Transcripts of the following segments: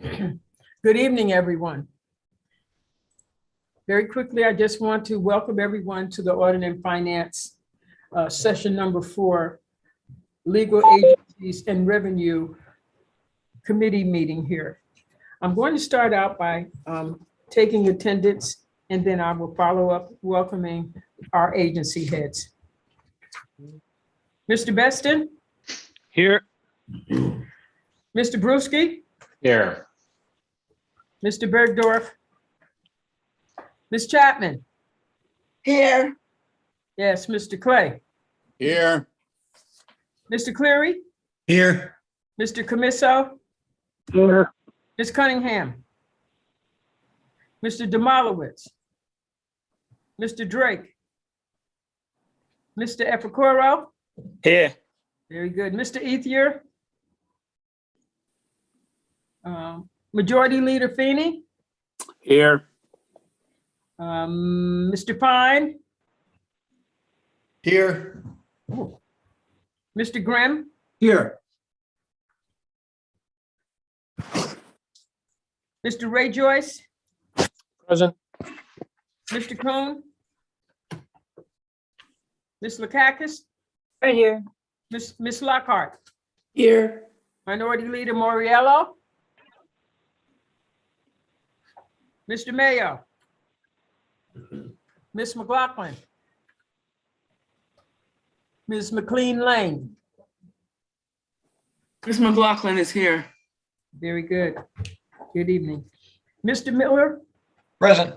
Good evening, everyone. Very quickly, I just want to welcome everyone to the Audit and Finance session number 4, Legal Agencies and Revenue Committee meeting here. I'm going to start out by taking attendance, and then I will follow up welcoming our agency heads. Mr. Beston? Here. Mr. Brewski? Here. Mr. Bergdorf? Ms. Chapman? Here. Yes, Mr. Clay? Here. Mr. Cleary? Here. Mr. Camiso? Here. Ms. Cunningham? Mr. Demolowitz? Mr. Drake? Mr. Epicoro? Here. Very good. Mr. Ethier? Majority Leader Feeney? Here. Mr. Pine? Here. Mr. Grimm? Here. Mr. Ray Joyce? Present. Mr. Coon? Ms. Lakakis? Right here. Ms. Lockhart? Here. Minority Leader Moriello? Mr. Mayo? Ms. McLaughlin? Ms. McLean Lane? Ms. McLaughlin is here. Very good. Good evening. Mr. Miller? Present.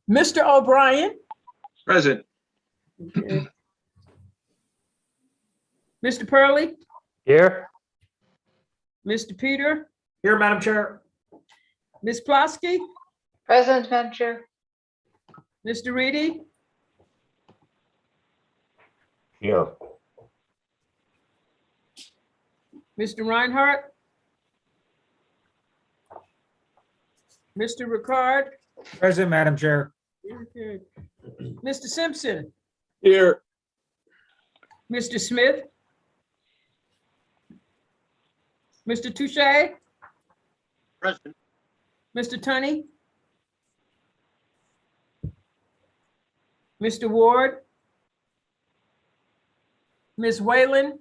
Mr. O'Brien? Present. Okay. Mr. Purley? Here. Mr. Peter? Here, Madam Chair. Ms. Plosky? Present, Madam Chair. Mr. Reedy? Here. Mr. Reinhardt? Mr. Ricard? Present, Madam Chair. Very good. Mr. Simpson? Here. Mr. Smith? Mr. Touche? Present. Mr. Tunney? Mr. Ward? Ms. Whalen?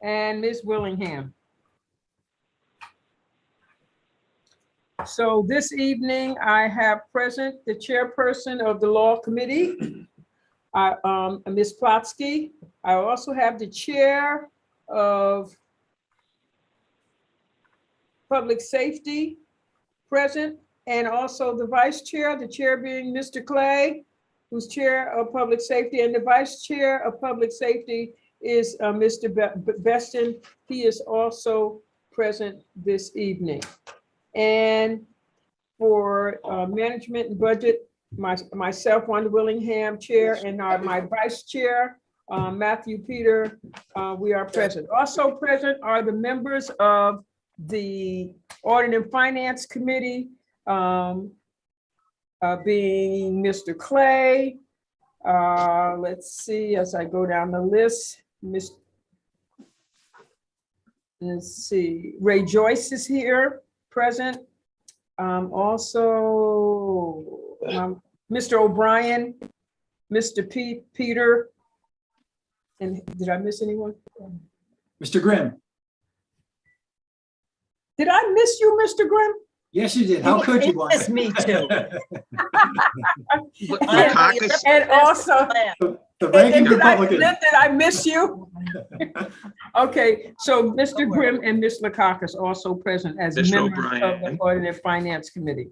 And Ms. Willingham. So this evening, I have present the chairperson of the Law Committee, Ms. Plotsky. I also have the chair of Public Safety present, and also the vice chair, the chair being Mr. Clay, who's chair of Public Safety, and the vice chair of Public Safety is Mr. Beston. He is also present this evening. And for Management and Budget, myself, Wanda Willingham, chair, and my vice chair, Matthew Peter, we are present. Also present are the members of the Audit and Finance Committee, being Mr. Clay. Let's see, as I go down the list, let's see, Ray Joyce is here, present. Also, Mr. O'Brien, Mr. Peter, and did I miss anyone? Mr. Grimm. Did I miss you, Mr. Grimm? Yes, you did. How could you? It's me too. And also, The ranking did Republican. I miss you? Okay, so Mr. Grimm and Ms. Lakakis also present as Mr. members of the O'Brien. Audit and Finance Committee.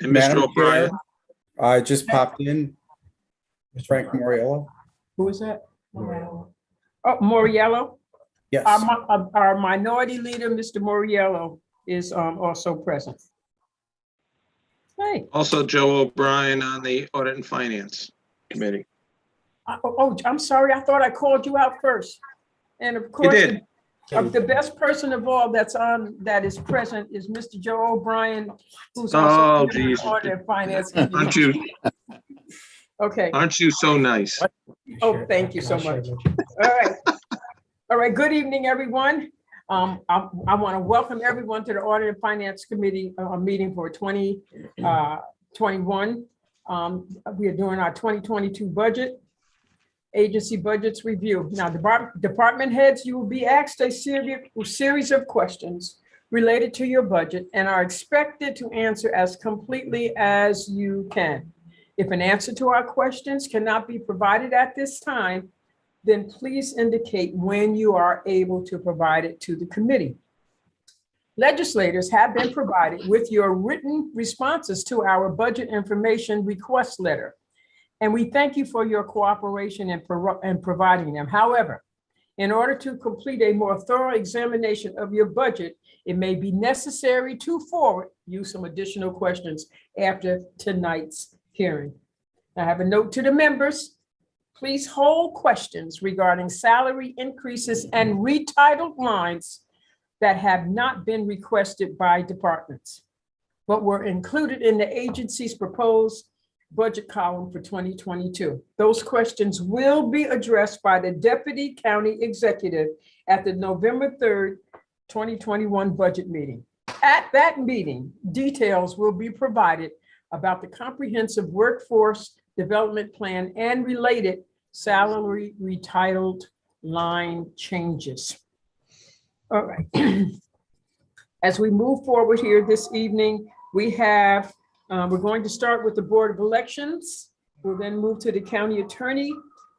And Mr. Madam O'Brien. Chair, I just popped in. Frank Moriello. Who is that? Oh, Moriello. Yes. Our minority leader, Mr. Moriello, is also present. Hey, Also Joe O'Brien on the Audit and Finance Committee. I'm sorry, I thought I called you out first. And of course, did. the best person of all that is present is Mr. Joe O'Brien, who's Oh, also on geez. the Audit and Finance Aren't Committee. you, Okay, aren't you so nice? oh, thank you so much. All right. All right, good evening, everyone. I want to welcome everyone to the Audit and Finance Committee meeting for 2021. We are doing our 2022 budget, agency budgets review. Now, department heads, you will be asked a series of questions related to your budget and are expected to answer as completely as you can. If an answer to our questions cannot be provided at this time, then please indicate when you are able to provide it to the committee. Legislators have been provided with your written responses to our budget information request letter, and we thank you for your cooperation in providing them. However, in order to complete a more thorough examination of your budget, it may be necessary to forward you some additional questions after tonight's hearing. I have a note to the members. Please hold questions regarding salary increases and retitled lines that have not been requested by departments, but were included in the agency's proposed budget column for 2022. Those questions will be addressed by the Deputy County Executive at the November 3rd, 2021 budget meeting. At that meeting, details will be provided about the comprehensive workforce development plan and related salary retitled line changes. All right. As we move forward here this evening, we have, we're going to start with the Board of Elections. We'll then move to the County Attorney,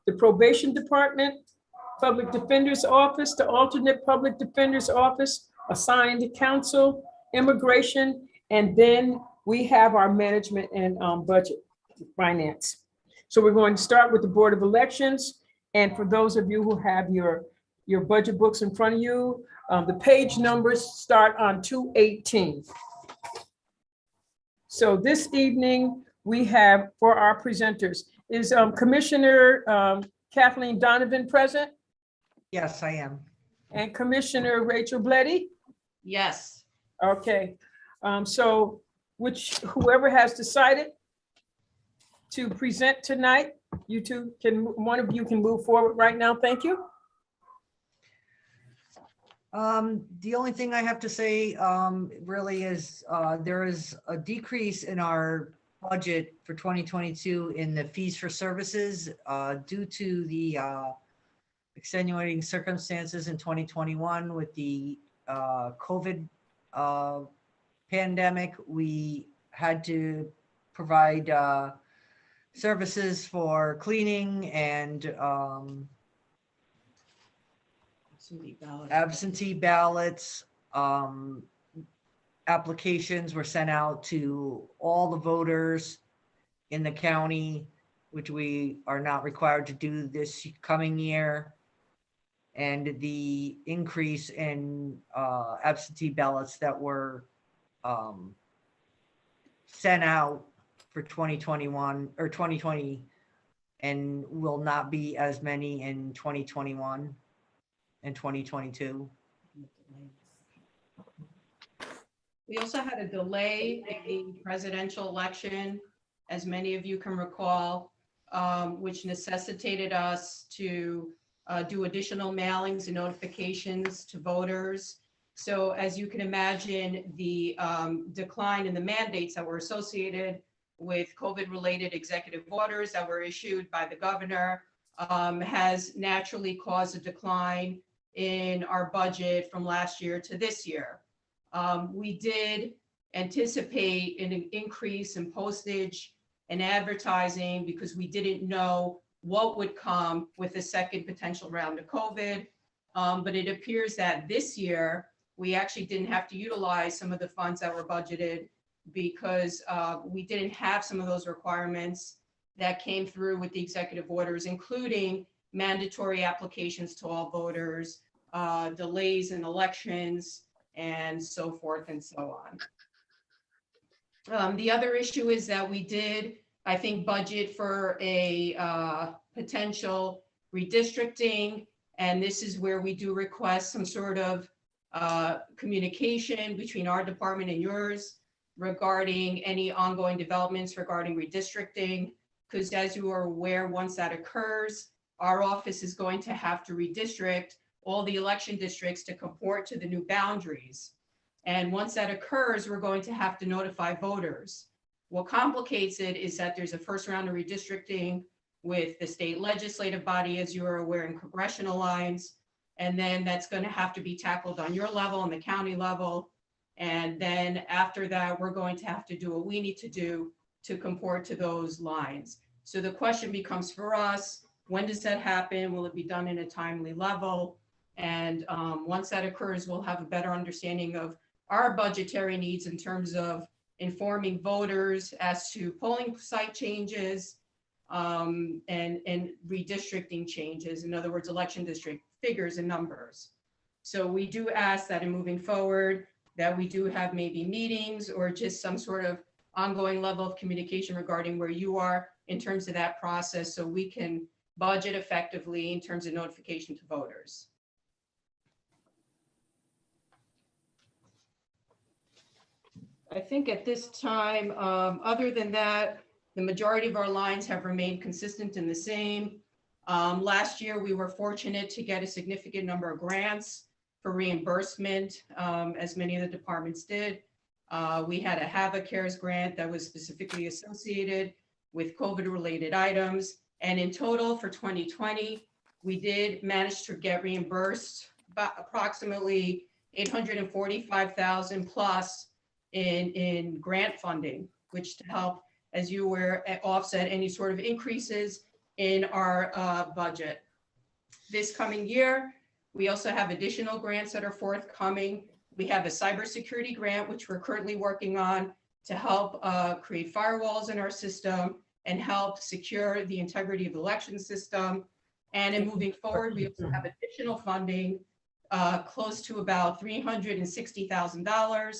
the Probation Department, Public Defender's Office, the Alternate Public Defender's Office, Assigned Counsel, Immigration, and then we have our Management and Budget Finance. So we're going to start with the Board of Elections. And for those of you who have your budget books in front of you, the page numbers start on 218. So this evening we have for our presenters, is Commissioner Kathleen Donovan present? Yes, I am. And Commissioner Rachel Bleddy? Yes. Okay, so whoever has decided to present tonight, you two can, one of you can move forward right now. Thank you. The only thing I have to say really is there is a decrease in our budget for 2022 in the fees for services due to the extenuating circumstances in 2021 with the COVID pandemic. We had to provide services for cleaning and absentee ballots. Applications were sent out to all the voters in the county, which we are not required to do this coming year. And the increase in absentee ballots that were sent out for 2021 or 2020 and will not be as many in 2021 and 2022. We also had a delay in the presidential election, as many of you can recall, which necessitated us to do additional mailings and notifications to voters. So as you can imagine, the decline in the mandates that were associated with COVID-related executive orders that were issued by the governor has naturally caused a decline in our budget from last year to this year. We did anticipate an increase in postage and advertising because we didn't know what would come with the second potential round of COVID. But it appears that this year, we actually didn't have to utilize some of the funds that were budgeted because we didn't have some of those requirements that came through with the executive orders, including mandatory applications to all voters, delays in elections, and so forth and so on. The other issue is that we did, I think, budget for a potential redistricting, and this is where we do request some sort of communication between our department and yours regarding any ongoing developments regarding redistricting, because as you are aware, once that occurs, our office is going to have to redistrict all the election districts to comport to the new boundaries. And once that occurs, we're going to have to notify voters. What complicates it is that there's a first round of redistricting with the state legislative body, as you are aware, in congressional lines. And then that's going to have to be tackled on your level, on the county level. And then after that, we're going to have to do what we need to do to comport to those lines. So the question becomes for us, when does that happen? Will it be done in a timely level? And once that occurs, we'll have a better understanding of our budgetary needs in terms of informing voters as to polling site changes and redistricting changes. In other words, election district figures and numbers. So we do ask that in moving forward, that we do have maybe meetings or just some sort of ongoing level of communication regarding where you are in terms of that process, so we can budget effectively in terms of notification to voters. I think at this time, other than that, the majority of our lines have remained consistent and the same. Last year, we were fortunate to get a significant number of grants for reimbursement, as many of the departments did. We had a Have a Cares grant that was specifically associated with COVID-related items. And in total for 2020, we did manage to get reimbursed about approximately $845,000 plus in grant funding, which to help, as you were, offset any sort of increases in our budget. This coming year, we also have additional grants that are forthcoming. We have a cybersecurity grant, which we're currently working on to help create firewalls in our system and help secure the integrity of the election system. And in moving forward, we also have additional funding close to about $360,000,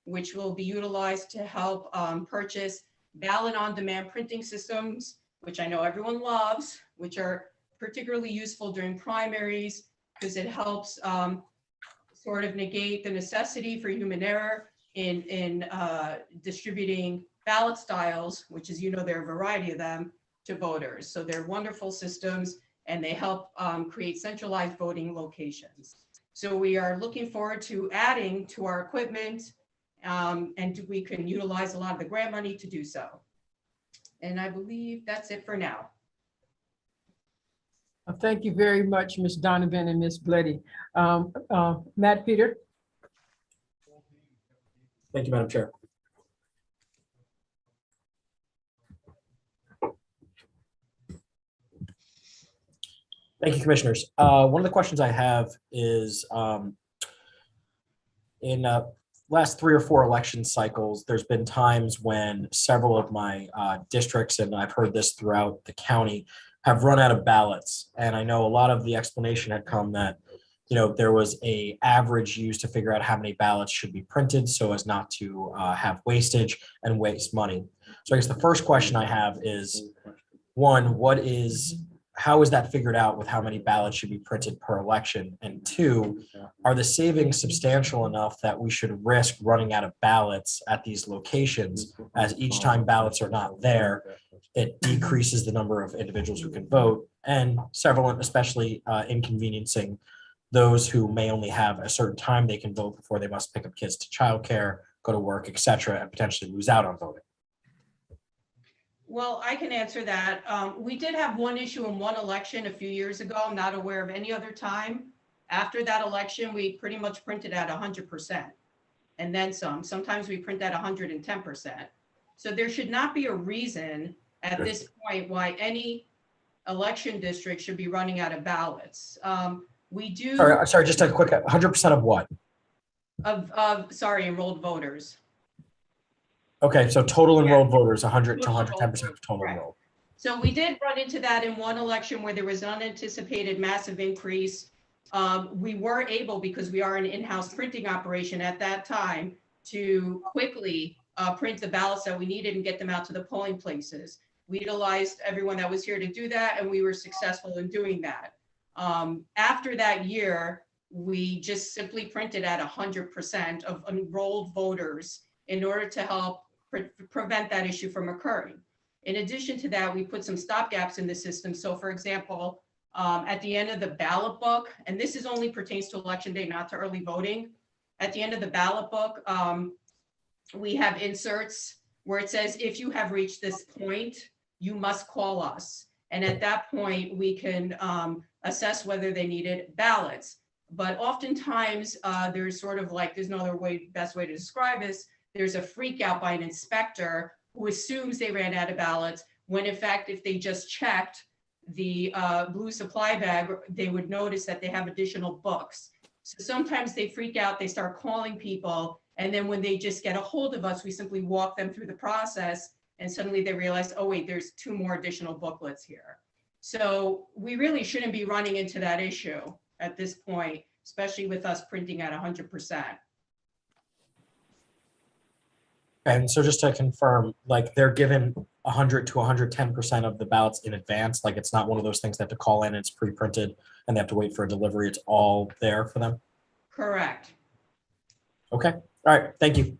which will be utilized to help purchase ballot on-demand printing systems, which I know everyone loves, which are particularly useful during primaries because it helps sort of negate the necessity for human error in distributing ballot styles, which, as you know, there are a variety of them, to voters. So they're wonderful systems and they help create centralized voting locations. So we are looking forward to adding to our equipment and we can utilize a lot of the grant money to do so. And I believe that's it for now. Thank you very much, Ms. Donovan and Ms. Bleddy. Matt Peter. Thank you, Madam Chair. Thank you, Commissioners. One of the questions I have is in last 3 or 4 election cycles, there's been times when several of my districts, and I've heard this throughout the county, have run out of ballots. And I know a lot of the explanation had come that, you know, there was a average used to figure out how many ballots should be printed so as not to have wastage and waste money. So I guess the first question I have is, one, how is that figured out with how many ballots should be printed per election? And 2, are the savings substantial enough that we should risk running out of ballots at these locations, as each time ballots are not there, it decreases the number of individuals who can vote, and several, especially inconveniencing those who may only have a certain time they can vote before they must pick up kids to childcare, go to work, et cetera, and potentially lose out on voting? Well, I can answer that. We did have one issue in one election a few years ago. I'm not aware of any other time. After that election, we pretty much printed at 100% and then some. Sometimes we print at 110%. So there should not be a reason at this point why any election district should be running out of ballots. We do. Sorry, just a quick 100% of what? Sorry, enrolled voters. Okay, so total enrolled Yeah. voters, 100 to Total 110% of total Right. enrolled. So we did run into that in one election where there was an unanticipated massive increase. We were able, because we are an in-house printing operation at that time, to quickly print the ballots that we needed and get them out to the polling places. We utilized everyone that was here to do that, and we were successful in doing that. After that year, we just simply printed at 100% of enrolled voters in order to help prevent that issue from occurring. In addition to that, we put some stopgaps in the system. So for example, At the end of the ballot book, and this is only pertains to election day, not to early voting. At the end of the ballot book, we have inserts where it says, if you have reached this point, you must call us. And at that point, we can assess whether they needed ballots. But oftentimes, there's sort of like, there's no other way, best way to describe this. There's a freak out by an inspector who assumes they ran out of ballots, when in fact, if they just checked the blue supply bag, they would notice that they have additional books. So sometimes they freak out, they start calling people, and then when they just get a hold of us, we simply walk them through the process, and suddenly they realize, oh wait, there's 2 more additional booklets here. So we really shouldn't be running into that issue at this point, especially with us printing at 100%. And so just to confirm, like they're given 100 to 110% of the ballots in advance. Like it's not one of those things they have to call in and it's pre-printed and they have to wait for a delivery. It's all there for them. Correct. Okay. All right. Thank you.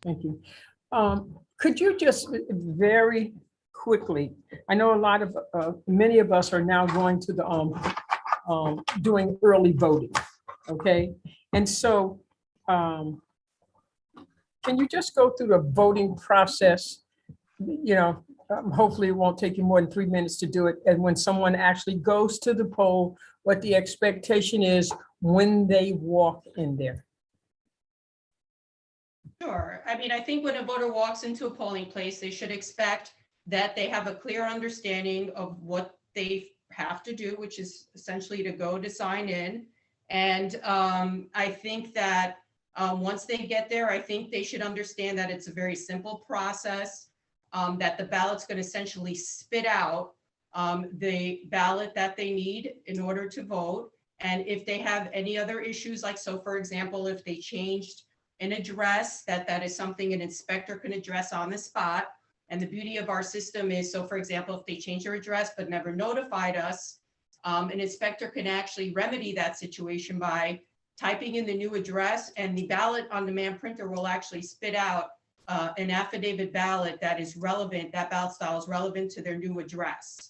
Thank you. Could you just very quickly, I know a lot of, many of us are now going to the, doing early voting, okay? And so, can you just go through the voting process? You know, hopefully it won't take you more than 3 minutes to do it. And when someone actually goes to the poll, what the expectation is when they walk in there. Sure. I mean, I think when a voter walks into a polling place, they should expect that they have a clear understanding of what they have to do, which is essentially to go to sign in. And I think that once they get there, I think they should understand that it's a very simple process, that the ballot's going to essentially spit out the ballot that they need in order to vote. And if they have any other issues, like, so for example, if they changed an address, that is something an inspector can address on the spot. And the beauty of our system is, so for example, if they change their address but never notified us, an inspector can actually remedy that situation by typing in the new address, and the ballot on demand printer will actually spit out an affidavit ballot that is relevant, that ballot style is relevant to their new address.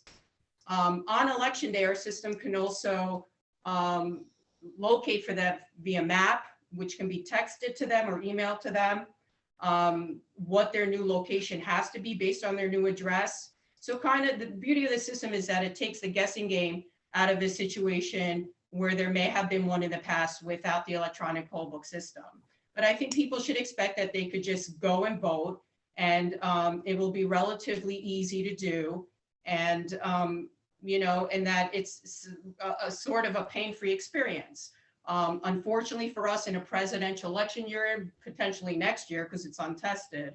On election day, our system can also locate for them via map, which can be texted to them or emailed to them, what their new location has to be based on their new address. So kind of the beauty of the system is that it takes the guessing game out of a situation where there may have been one in the past without the electronic poll book system. But I think people should expect that they could just go and vote, and it will be relatively easy to do. And, you know, and that it's a sort of a pain-free experience. Unfortunately for us, in a presidential election year, potentially next year, because it's untested,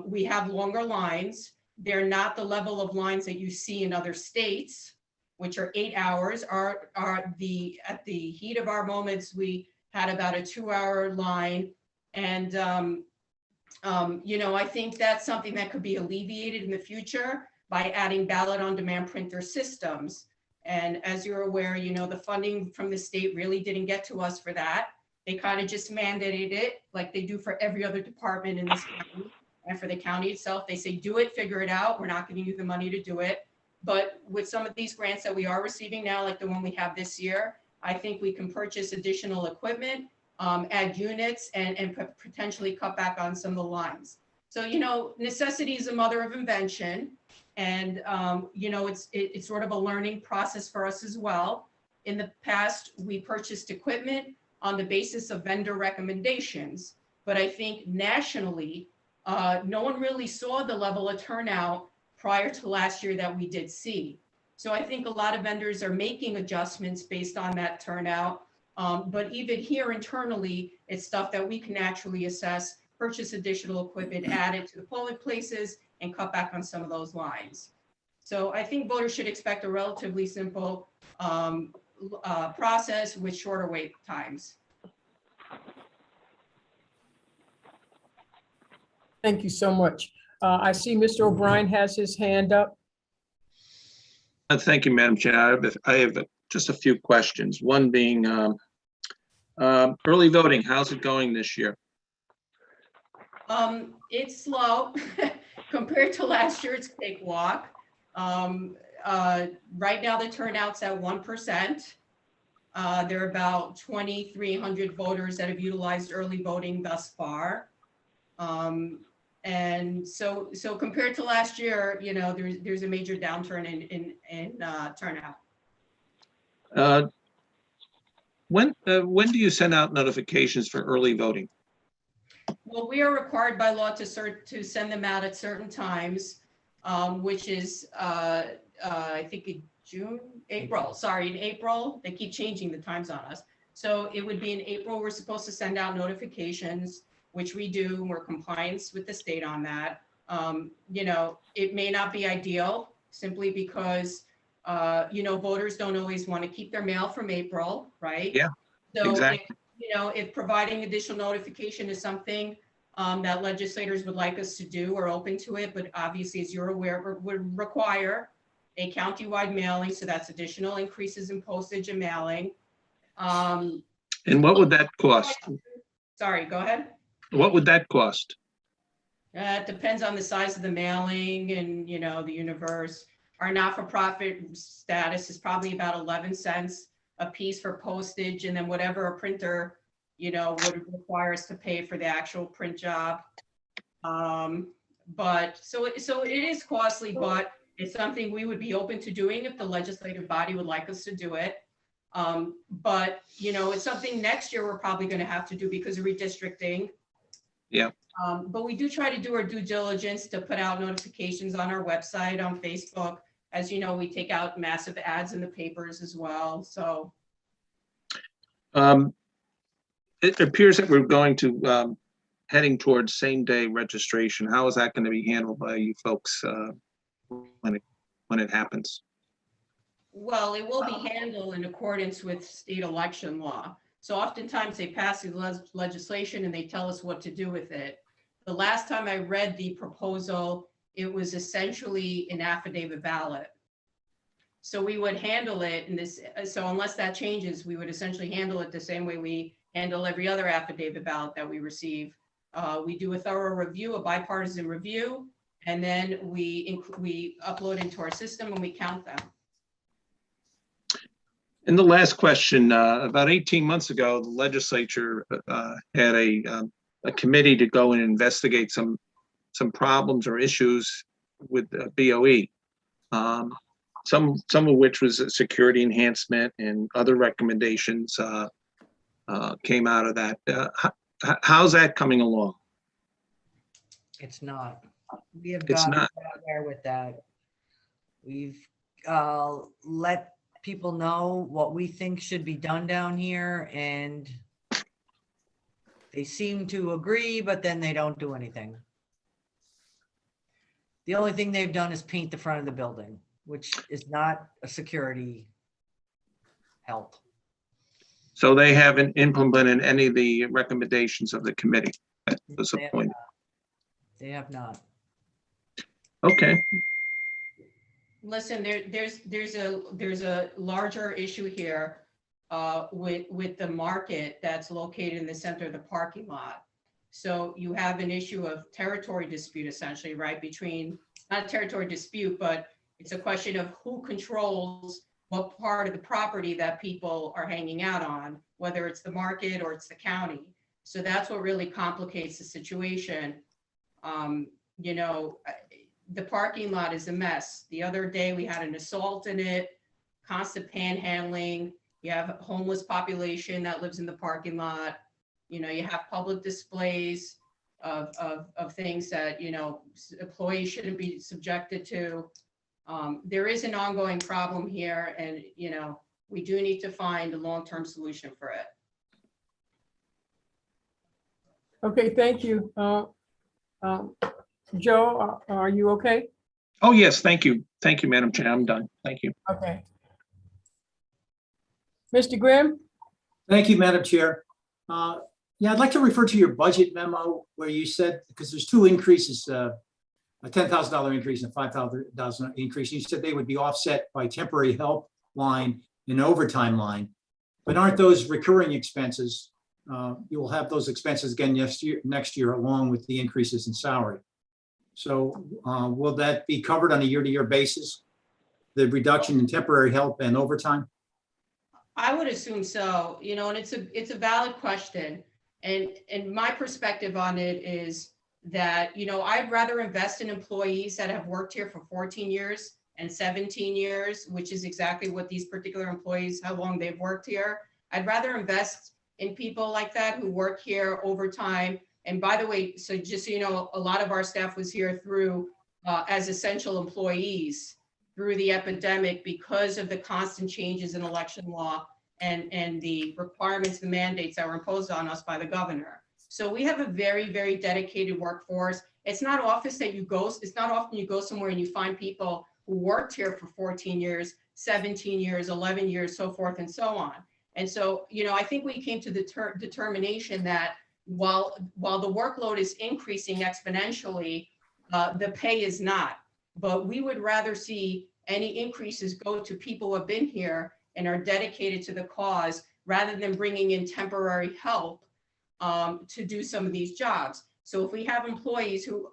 we have longer lines. They're not the level of lines that you see in other states, which are 8 hours. At the heat of our moments, we had about a 2-hour line. And, you know, I think that's something that could be alleviated in the future by adding ballot on demand printer systems. And as you're aware, you know, the funding from the state really didn't get to us for that. They kind of just mandated it like they do for every other department in this county. And for the county itself, they say, do it, figure it out. We're not giving you the money to do it. But with some of these grants that we are receiving now, like the one we have this year, I think we can purchase additional equipment, add units, and potentially cut back on some of the lines. So, you know, necessity is the mother of invention. And, you know, it's sort of a learning process for us as well. In the past, we purchased equipment on the basis of vendor recommendations. But I think nationally, no one really saw the level of turnout prior to last year that we did see. So I think a lot of vendors are making adjustments based on that turnout. But even here internally, it's stuff that we can naturally assess, purchase additional equipment, add it to the polling places, and cut back on some of those lines. So I think voters should expect a relatively simple process with shorter wait times. Thank you so much. I see Mr. O'Brien has his hand up. Thank you, Madam Chair. I have just a few questions. One being early voting. How's it going this year? It's slow compared to last year. It's a cakewalk. Right now the turnout's at 1%. There are about 2,300 voters that have utilized early voting thus far. And so compared to last year, you know, there's a major downturn in turnout. When do you send out notifications for early voting? Well, we are required by law to send them out at certain times, which is, I think in April. Sorry, in April. They keep changing the times on us. So it would be in April, we're supposed to send out notifications, which we do. We're compliant with the state on that. You know, it may not be ideal simply because, you know, voters don't always want to keep their mail from April, right? Yeah, so exactly. You know, if providing additional notification is something that legislators would like us to do, we're open to it. But obviously, as you're aware, would require a countywide mailing. So that's additional increases in postage and mailing. And what would that cost? Sorry, go ahead. What would that cost? It depends on the size of the mailing and, you know, the universe. Our not-for-profit status is probably about 11 cents a piece for postage, and then whatever a printer, you know, would require us to pay for the actual print job. But so it is costly, but it's something we would be open to doing if the legislative body would like us to do it. But, you know, it's something next year we're probably going to have to do because of redistricting. Yeah. But we do try to do our due diligence to put out notifications on our website, on Facebook. As you know, we take out massive ads in the papers as well. So it appears that we're going to heading towards same-day registration. How is that going to be handled by you folks when it happens? well, it will be handled in accordance with state election law. So oftentimes they pass the legislation and they tell us what to do with it. The last time I read the proposal, it was essentially an affidavit ballot. So we would handle it in this. So unless that changes, we would essentially handle it the same way we handle every other affidavit ballot that we receive. We do a thorough review, a bipartisan review, and then we upload into our system and we count them. And the last question, about 18 months ago, the legislature had a committee to go and investigate some problems or issues with BOE. Some of which was a security enhancement, and other recommendations came out of that. How's that coming along? It's not. We have It's gotten not. nowhere with that. We've let people know what we think should be done down here, and they seem to agree, but then they don't do anything. The only thing they've done is paint the front of the building, which is not a security help. So they haven't implemented any of the recommendations of the committee that was appointed. They have not. Okay. Listen, there's a larger issue here with the market that's located in the center of the parking lot. So you have an issue of territory dispute essentially, right? Between, not a territory dispute, but it's a question of who controls what part of the property that people are hanging out on, whether it's the market or it's the county. So that's what really complicates the situation. You know, the parking lot is a mess. The other day we had an assault in it, constant panhandling. You have a homeless population that lives in the parking lot. You know, you have public displays of things that, you know, employees shouldn't be subjected to. There is an ongoing problem here, and, you know, we do need to find a long-term solution for it. Okay, thank you. Joe, are you okay? Oh, yes, thank you. Thank you, Madam Chair. I'm done. Thank you. Okay. Mr. Grimm? Thank you, Madam Chair. Yeah, I'd like to refer to your budget memo where you said, because there's two increases, a $10,000 increase and a $5,000 increase. You said they would be offset by temporary help line in overtime line. But aren't those recurring expenses? You will have those expenses again next year along with the increases in salary. So will that be covered on a year-to-year basis? The reduction in temporary help and overtime? I would assume so, and it's a valid question. And my perspective on it is that, I'd rather invest in employees that have worked here for 14 years and 17 years, which is exactly what these particular employees, how long they've worked here. I'd rather invest in people like that who work here overtime. And by the way, so just so you know, a lot of our staff was here through as essential employees through the epidemic because of the constant changes in election law and the requirements, the mandates that were imposed on us by the governor. So we have a very, very dedicated workforce. It's not often you go somewhere and you find people who worked here for 14 years, 17 years, 11 years, so forth and so on. And so, I think we came to the determination that while the workload is increasing exponentially, the pay is not. But we would rather see any increases go to people who have been here and are dedicated to the cause rather than bringing in temporary help to do some of these jobs. So if we have employees who,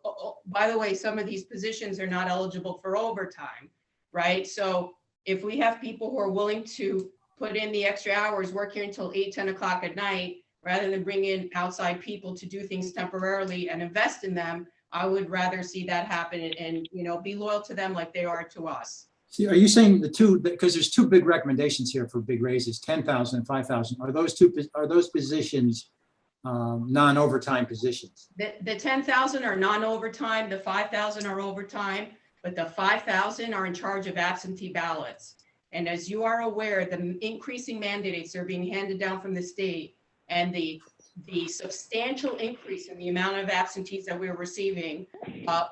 by the way, some of these positions are not eligible for overtime, right? So if we have people who are willing to put in the extra hours, work here until 8, 10 o'clock at night, rather than bring in outside people to do things temporarily and invest in them, I would rather see that happen and be loyal to them like they are to us. See, are you saying the two, because there's two big recommendations here for big raises, 10,000 and 5,000. Are those positions non-overtime positions? The 10,000 are non-overtime, the 5,000 are overtime, but the 5,000 are in charge of absentee ballots. And as you are aware, the increasing mandates are being handed down from the state and the substantial increase in the amount of absentees that we're receiving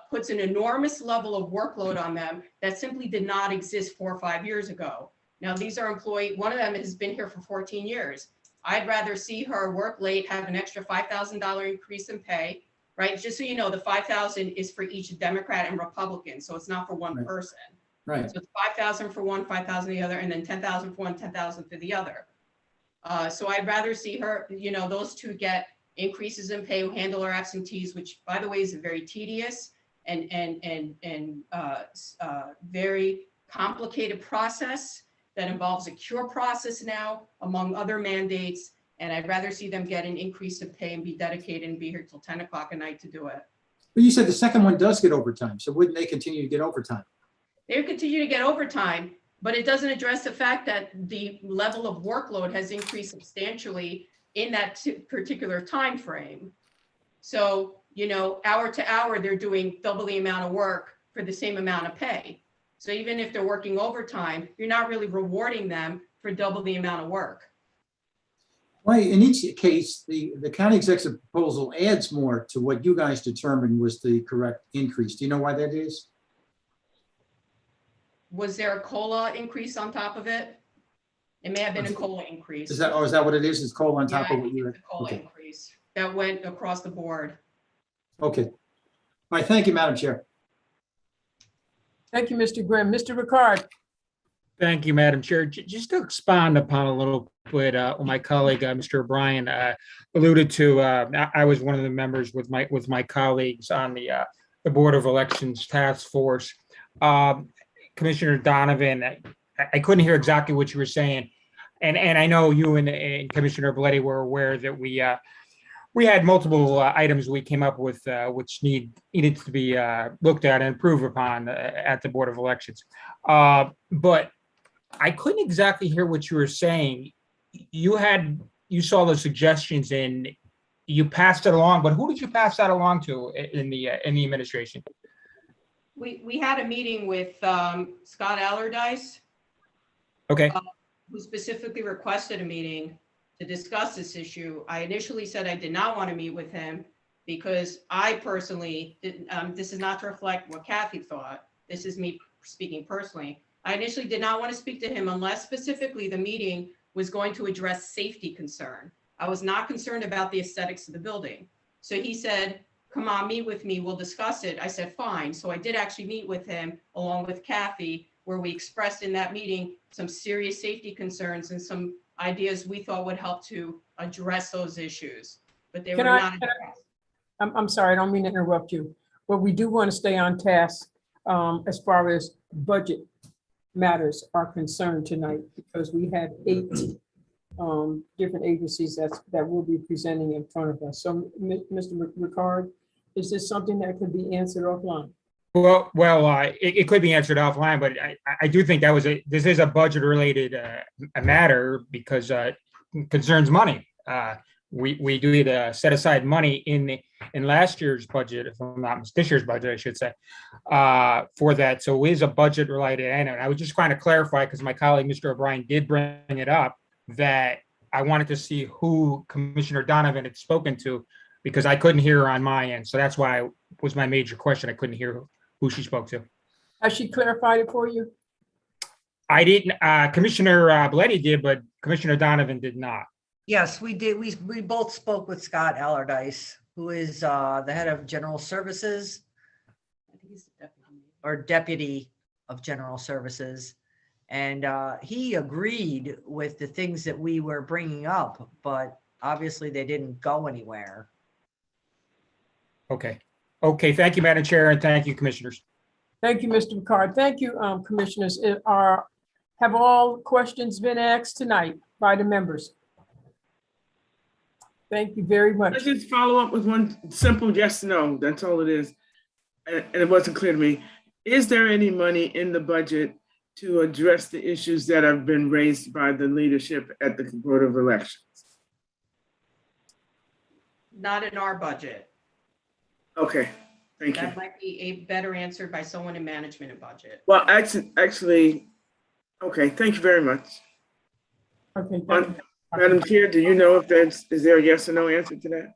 puts an enormous level of workload on them that simply did not exist 4 or 5 years ago. Now, these are employees, one of them has been here for 14 years. I'd rather see her work late, have an extra $5,000 increase in pay, right? Just so you know, the 5,000 is for each Democrat and Republican, so it's not for one person. Right. So it's 5,000 for one, 5,000 the other, and then 10,000 for one, 10,000 for the other. So I'd rather see her, those two get increases in pay, handle our absentees, which by the way is a very tedious and very complicated process that involves a cure process now, among other mandates. And I'd rather see them get an increase in pay and be dedicated and be here till 10 o'clock at night to do it. But you said the second one does get overtime, so wouldn't they continue to get overtime? They continue to get overtime, but it doesn't address the fact that the level of workload has increased substantially in that particular time frame. So, hour to hour, they're doing double the amount of work for the same amount of pay. So even if they're working overtime, you're not really rewarding them for double the amount of work. Well, in each case, the county executive proposal adds more to what you guys determined was the correct increase. Do you know why that is? Was there a COLA increase on top of it? It may have been a COLA increase. Is that what it is? Is COLA on top Yeah, of what you I think it's a COLA increase that went across the board. Okay. All right. Thank you, Madam Chair. Thank you, Mr. Grimm. Mr. Ricard. Thank you, Madam Chair. Just to expand upon a little bit what my colleague, Mr. O'Brien, alluded to. I was one of the members with my colleagues on the Board of Elections Task Force. Commissioner Donovan, I couldn't hear exactly what you were saying, and I know you and Commissioner Belletti were aware that we had multiple items we came up with which needed to be looked at and improved upon at the Board of Elections. But I couldn't exactly hear what you were saying. You saw the suggestions and you passed it along, but who did you pass that along to in the administration? We had a meeting with Scott Allardyce. Okay. Who specifically requested a meeting to discuss this issue. I initially said I did not want to meet with him because I personally didn't, this is not to reflect what Kathy thought. This is me speaking personally. I initially did not want to speak to him unless specifically the meeting was going to address safety concern. I was not concerned about the aesthetics of the building. So he said, come on, meet with me, we'll discuss it. I said, fine. So I did actually meet with him along with Kathy where we expressed in that meeting some serious safety concerns and some ideas we thought would help to address those issues, but they were Can I- not can I- addressed. I'm sorry, I don't mean to interrupt you, but we do want to stay on task as far as budget matters are concerned tonight, because we have 8 different agencies that will be presenting in front of us. So, Mr. Ricard, is this something that could be answered offline? Well, it could be answered offline, but I do think this is a budget related matter because it concerns money. We do need to set aside money in last year's budget, if I'm not this year's budget, I should say, for that. So it is a budget related item. And I was just trying to clarify, because my colleague, Mr. O'Brien, did bring it up, that I wanted to see who Commissioner Donovan had spoken to, because I couldn't hear her on my end. So that's why was my major question. I couldn't hear who she spoke to. Has she clarified it for you? I didn't, Commissioner Belletti did, but Commissioner Donovan did not. Yes, we did. We both spoke with Scott Allardyce, who is the head of General Services I think he's the deputy. or Deputy of General Services. And he agreed with the things that we were bringing up, but obviously they didn't go anywhere. Okay. Okay, thank you, Madam Chair, and thank you, Commissioners. Thank you, Mr. Ricard. Thank you, Commissioners. Have all questions been asked tonight by the members? Thank you very much. Let's just follow up with one simple yes, no, that's all it is. And it wasn't clear to me. Is there any money in the budget to address the issues that have been raised by the leadership at the Board of Elections? Not in our budget. Okay, thank you. That might be better answered by someone in management and budget. Well, actually, okay, thank you very much. Okay, thank you. Madam Chair, do you know if is there a yes or no answer to that?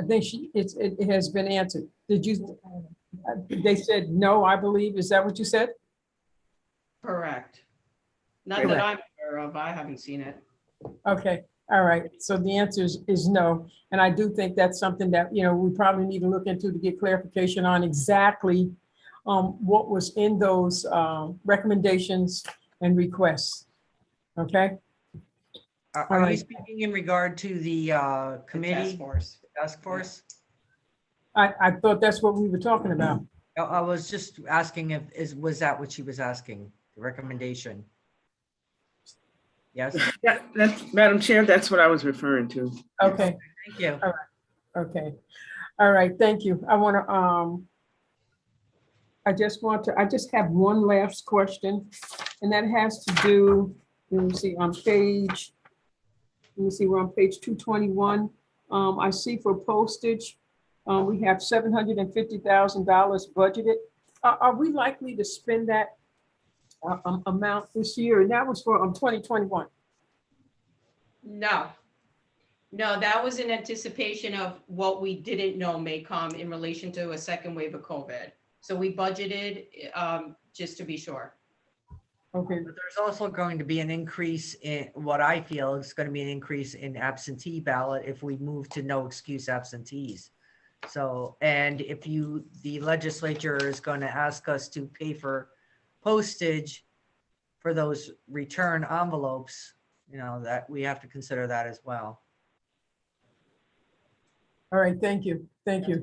I think it has been answered. Did you, they said no, I believe. Is that what you said? Correct. Not that I'm aware of. I haven't seen it. Okay, all right. So the answer is no. And I do think that's something that, we probably need to look into to get clarification on exactly what was in those recommendations and requests. Okay? Are All you right. speaking in regard to the The committee, task force. task force? I thought that's what we were talking about. I was just asking was that what she was asking, the recommendation? Yes, Yeah, Madam Chair, that's what I was referring to. Okay, thank you. okay. All right, thank you. I want to, I just have one last question, and that has to do, let me see, we're on page 221. I see for postage, we have $750,000 budgeted. Are we likely to spend that amount this year? And that was for 2021. No, that was in anticipation of what we didn't know may come in relation to a second wave of COVID. So we budgeted just to be sure. Okay, But there's also going to be an increase in what I feel is going to be an increase in absentee ballot if we move to no excuse absentees. So, and if the legislature is going to ask us to pay for postage for those return envelopes, that we have to consider that as well. all right, thank you, thank you.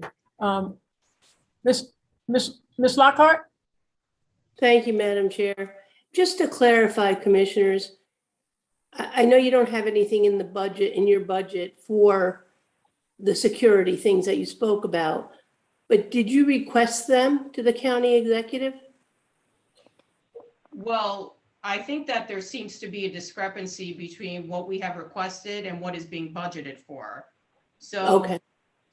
Miss Lockhart? Thank you, Madam Chair. Just to clarify, Commissioners, I know you don't have anything in your budget for the security things that you spoke about, but did you request them to the county executive? Well, I think that there seems to be a discrepancy between what we have requested and what is being budgeted for. Okay.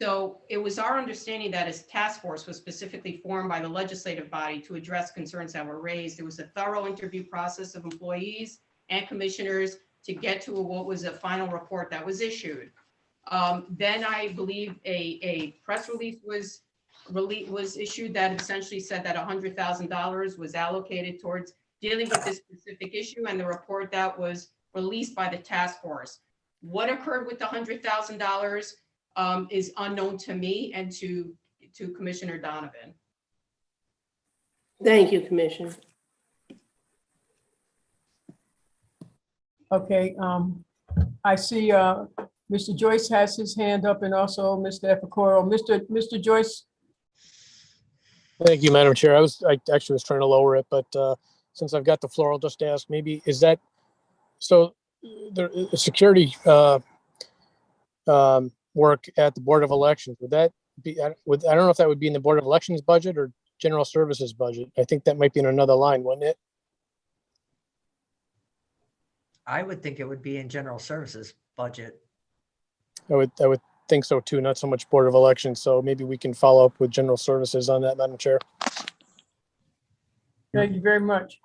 So it was our understanding that a task force was specifically formed by the legislative body to address concerns that were raised. There was a thorough interview process of employees and commissioners to get to what was a final report that was issued. Then I believe a press release was issued that essentially said that $100,000 was allocated towards dealing with this specific issue, and the report that was released by the task force. What occurred with the $100,000 is unknown to me and to Commissioner Donovan. Thank you, Commissioner. Okay, I see, Mr. Joyce has his hand up and also Mr. Epicoro. Mr. Joyce, Thank you, Madam Chair. I actually was trying to lower it, but since I've got the floor, I'll just ask, maybe, is that, so the security work at the Board of Elections, would that be, I don't know if that would be in the Board of Elections budget or General Services budget. I think that might be in another line, wouldn't it? I would think it would be in general services budget. I would think so too, not so much Board of Elections. So maybe we can follow up with General Services on that, Madam Chair. thank you very much.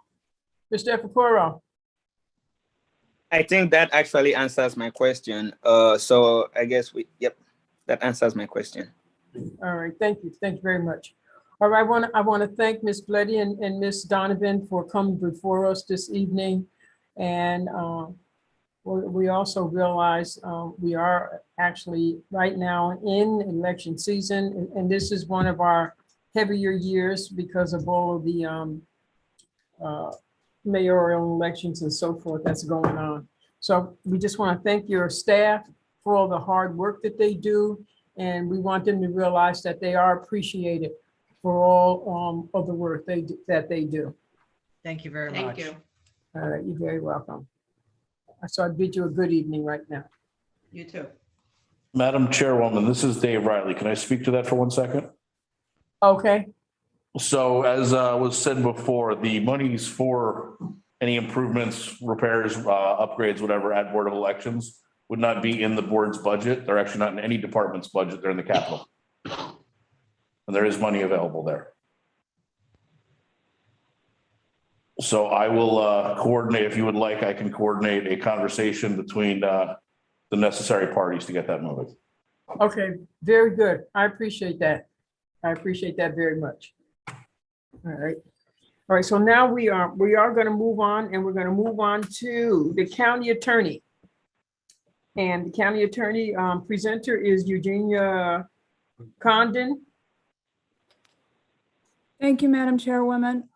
Mr. Epicoro, I think that actually answers my question. So I guess yep, that answers my question. all right, thank you very much. All right, I want to thank Ms. Bleddy and Ms. Donovan for coming before us this evening. And we also realize we are actually right now in election season, and this is one of our heavier years because of all of the mayoral elections and so forth that's going on. So we just want to thank your staff for all the hard work that they do, and we want them to realize that they are appreciated for all of the work that they do. Thank you very much. Thank you. All right, you're very welcome. So I bid you a good evening right now. You too. Madam Chairwoman, this is Dave Riley. Can I speak to that for 1 second? Okay, So as was said before, the monies for any improvements, repairs, upgrades, whatever at Board of Elections would not be in the board's budget. They're actually not in any department's budget. They're in the capital. And there is money available there. So I will coordinate, if you would like, I can coordinate a conversation between the necessary parties to get that moving. okay, very good. I appreciate that. I appreciate that very much. All right. All right, so now we are going to move on, and we're going to move on to the county attorney. And the county attorney presenter is Eugenia Condon. Thank you, Madam Chairwoman.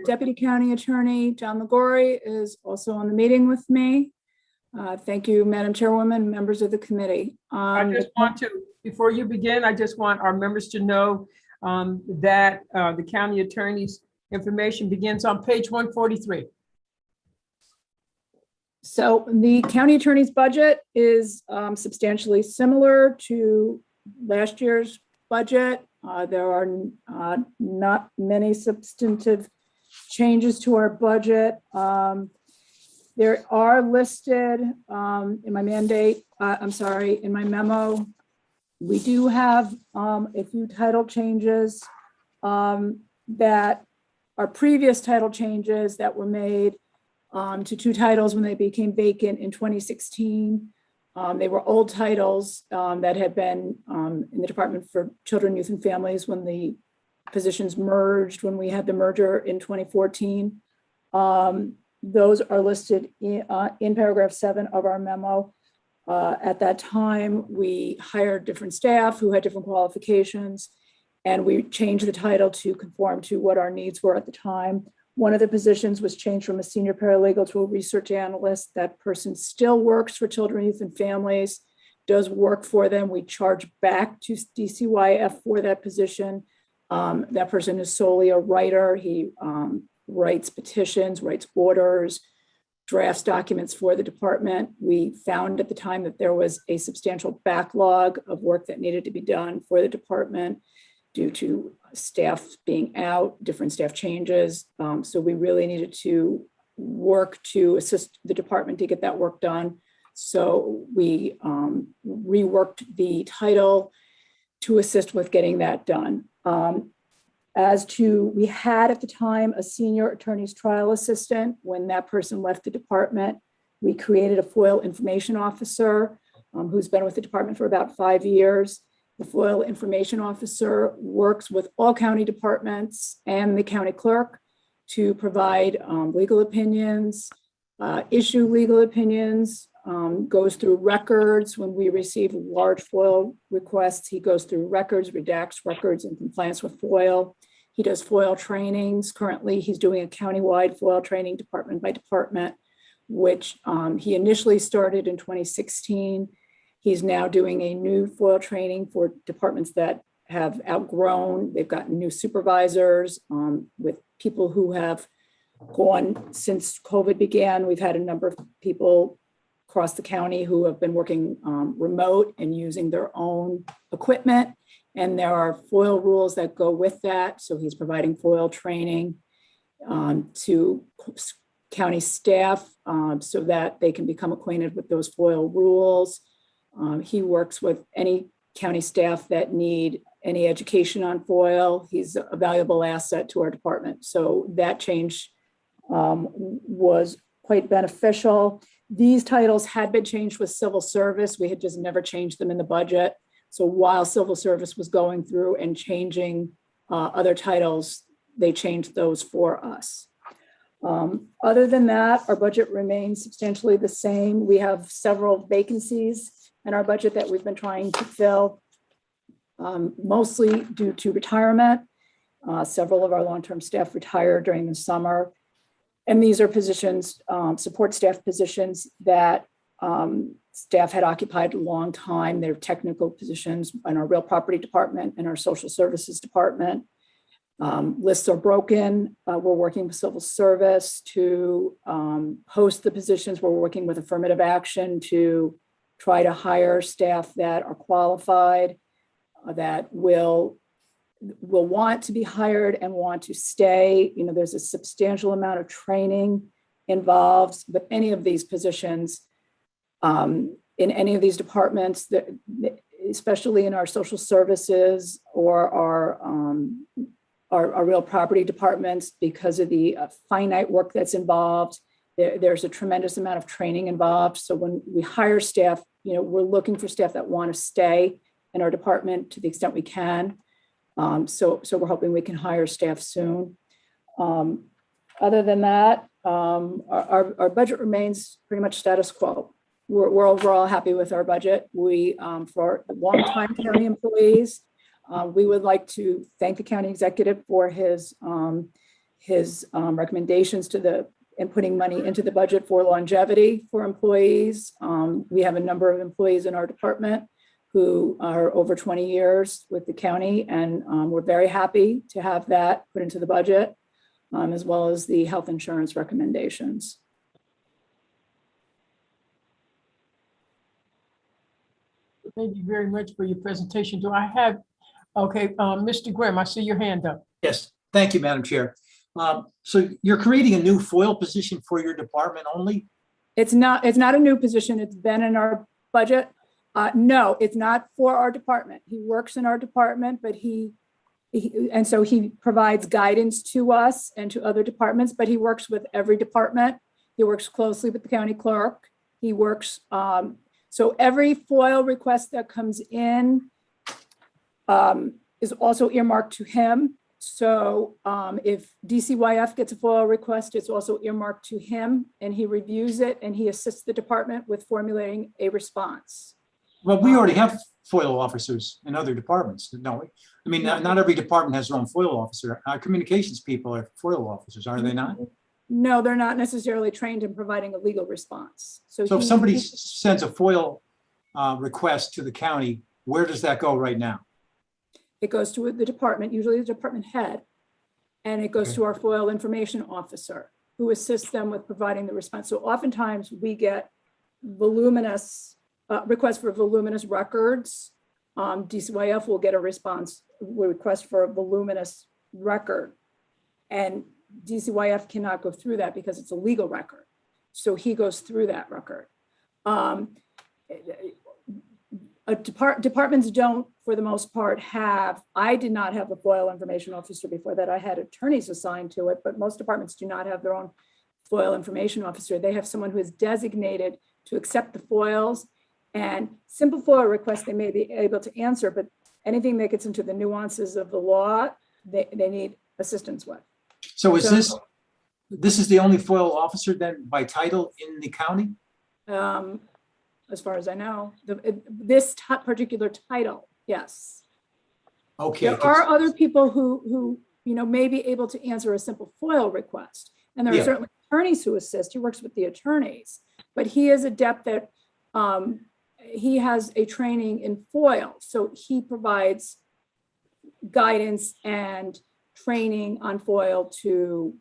Deputy County Attorney John Liguori is also on the meeting with me. Thank you, Madam Chairwoman, members of the committee. I just want to, before you begin, I just want our members to know that the county attorney's information begins on page 143. So the county attorney's budget is substantially similar to last year's budget. There are not many substantive changes to our budget. There are listed in my mandate, in my memo. We do have a few title changes that are previous title changes that were made to two titles when they became vacant in 2016. They were old titles that had been in the Department for Children, Youth, and Families when the positions merged, when we had the merger in 2014. Those are listed in paragraph 7 of our memo. At that time, we hired different staff who had different qualifications, and we changed the title to conform to what our needs were at the time. One of the positions was changed from a senior paralegal to a research analyst. That person still works for Children, Youth, and Families, does work for them. We charge back to DCYF for that position. That person is solely a writer. He writes petitions, writes orders, drafts documents for the department. We found at the time that there was a substantial backlog of work that needed to be done for the department due to staff being out, different staff changes. So we really needed to work to assist the department to get that work done. So we reworked the title to assist with getting that done. We had at the time a senior attorney's trial assistant. When that person left the department, we created a FOIL information officer who's been with the department for about 5 years. The FOIL information officer works with all county departments and the county clerk to provide legal opinions, issue legal opinions, goes through records. When we receive large FOIL requests, he goes through records, redacts records in compliance with FOIL. He does FOIL trainings. Currently, he's doing a countywide FOIL training department by department. which he initially started in 2016. He's now doing a new FOIL training for departments that have outgrown. They've gotten new supervisors with people who have gone since COVID began. We've had a number of people across the county who have been working remote and using their own equipment. And there are FOIL rules that go with that. So he's providing FOIL training to county staff so that they can become acquainted with those FOIL rules. He works with any county staff that need any education on FOIL. He's a valuable asset to our department. So that change was quite beneficial. These titles had been changed with civil service. We had just never changed them in the budget. So while civil service was going through and changing other titles, they changed those for us. Other than that, our budget remains substantially the same. We have several vacancies in our budget that we've been trying to fill, mostly due to retirement. Several of our long-term staff retired during the summer. And these are positions, support staff positions that staff had occupied a long time. They're technical positions in our real property department and our social services department. Lists are broken. We're working with civil service to post the positions. We're working with affirmative action to try to hire staff that are qualified, that will want to be hired and want to stay. You know, there's a substantial amount of training involved with any of these positions in any of these departments, that, especially in our social services or our real property departments, because of the finite work that's involved. There's a tremendous amount of training involved. So when we hire staff, you know, we're looking for staff that want to stay in our department to the extent we can. So we're hoping we can hire staff soon. Other than that, our budget remains pretty much status quo. We're overall happy with our budget. We, for longtime county employees, we would like to thank the county executive for his recommendations to and putting money into the budget for longevity for employees. We have a number of employees in our department who are over 20 years with the county, and we're very happy to have that put into the budget, as well as the health insurance recommendations. Thank you very much for your presentation. Do I have, okay, Mr. Graham, I see your hand up. Yes, thank you, Madam Chair. So you're creating a new FOIL position for your department only? It's not a new position. It's been in our budget. No, it's not for our department. He works in our department, but and so he provides guidance to us and to other departments, but he works with every department. He works closely with the county clerk. He works, so every FOIL request that comes in is also earmarked to him. So if DCYF gets a FOIL request, it's also earmarked to him, and he reviews it and he assists the department with formulating a response. Well, we already have FOIL officers in other departments, don't we? I mean, not every department has their own FOIL officer. Our communications people are FOIL officers, are they not? No, they're not necessarily trained in providing a legal response. So if somebody sends a FOIL request to the county, where does that go right now? It goes to the department, usually the department head, and it goes to our FOIL information officer, who assists them with providing the response. So oftentimes we get voluminous requests for voluminous records. DCYF will get a request for a voluminous record, and DCYF cannot go through that because it's a legal record. So he goes through that record. Departments don't, for the most part, I did not have a FOIL information officer before that. I had attorneys assigned to it, but most departments do not have their own FOIL information officer. They have someone who is designated to accept the FOILs, and simple FOIL requests they may be able to answer, but anything that gets into the nuances of the law, they need assistance with. So is this is the only FOIL officer then by title in the county? As far as I know, this particular title, yes. Okay. There are other people who may be able to answer a simple FOIL request, And there are Yeah. certainly attorneys who assist. He works with the attorneys, but he is adept at, he has a training in FOIL. So he provides guidance and training on FOIL to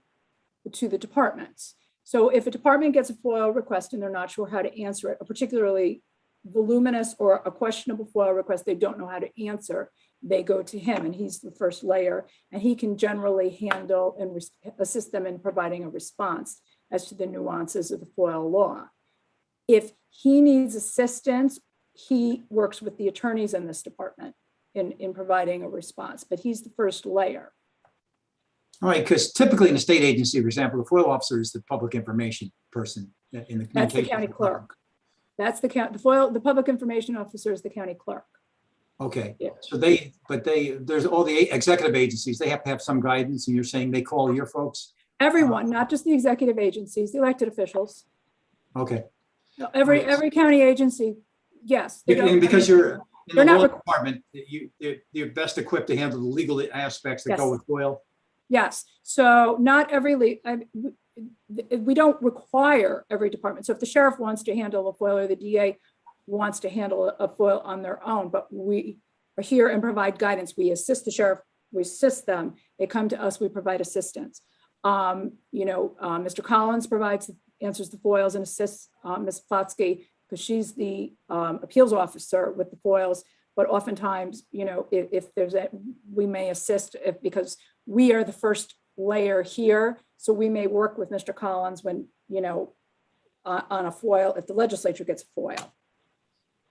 the departments. So if a department gets a FOIL request and they're not sure how to answer it, a particularly voluminous or a questionable FOIL request they don't know how to answer, they go to him, and he's the first layer, and he can generally handle and assist them in providing a response as to the nuances of the FOIL law. If he needs assistance, he works with the attorneys in this department in providing a response, but he's the first layer. All right, because typically in a state agency, for example, the FOIL officer is the public information person in the That's the communications county department. clerk. That's the county, the public information officer is the county clerk. Okay, Yeah. so there's all the executive agencies, they have to have some guidance, and you're saying they call your folks? Everyone, not just the executive agencies, the elected officials. Okay. No, every county agency, yes. they don't- And because you're in They're the not law requ- department, you're best equipped to handle the legal aspects that go Yes. with FOIL? Yes, so not every, we don't require every department. So if the sheriff wants to handle a FOIL or the DA wants to handle a FOIL on their own, but we are here and provide guidance. We assist the sheriff, we assist them. They come to us, we provide assistance. Mr. Collins answers the FOILs and assists Ms. Plotsky because she's the appeals officer with the FOILs. But oftentimes, if there's we may assist because we are the first layer here. So we may work with Mr. Collins when, on a FOIL, if the legislature gets a FOIL.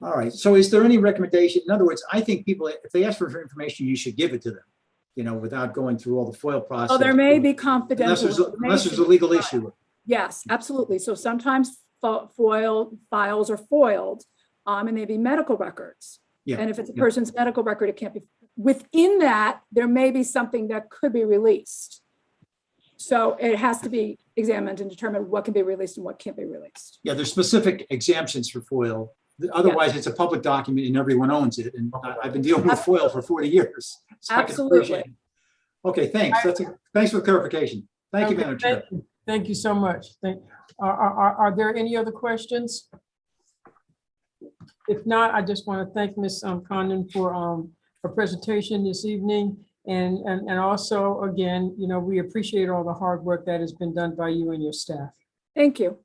All right, so is there any recommendation? In other words, I think people, if they ask for information, you should give it to them, without going through all the FOIL process. Oh, there may be confidential. Unless there's a legal issue. Yes, absolutely. So sometimes FOIL files are foiled, and they be medical records. Yeah, And if it's a yeah. person's medical record, it can't be, within that, there may be something that could be released. So it has to be examined and determined what can be released and what can't be released. Yeah, there's specific exemptions for FOIL. Otherwise, it's a public document and everyone owns it. And I've been dealing with FOIL for 40 years. So I can appreciate it. Okay, thanks. Thanks for the clarification. Thank you, Okay, Madam Chair. Thank you so much. Are there any other questions? If not, I just want to thank Ms. Condon for her presentation this evening. And also, again, we appreciate all the hard work that has been done by you and your staff. Thank you.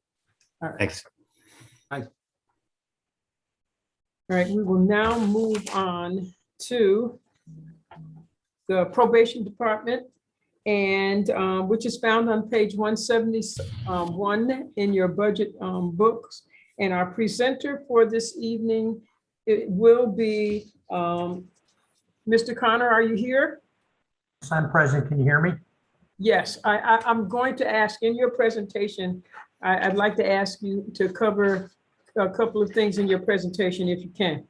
All right. Thanks. All right, we will now move on to the probation department, and which is found on page 171 in your budget books. And our presenter for this evening, it will be Mr. Connor. Are you here? I'm present. Can you hear me? Yes, I'm going to ask in your presentation, I'd like to ask you to cover a couple of things in your presentation if you can,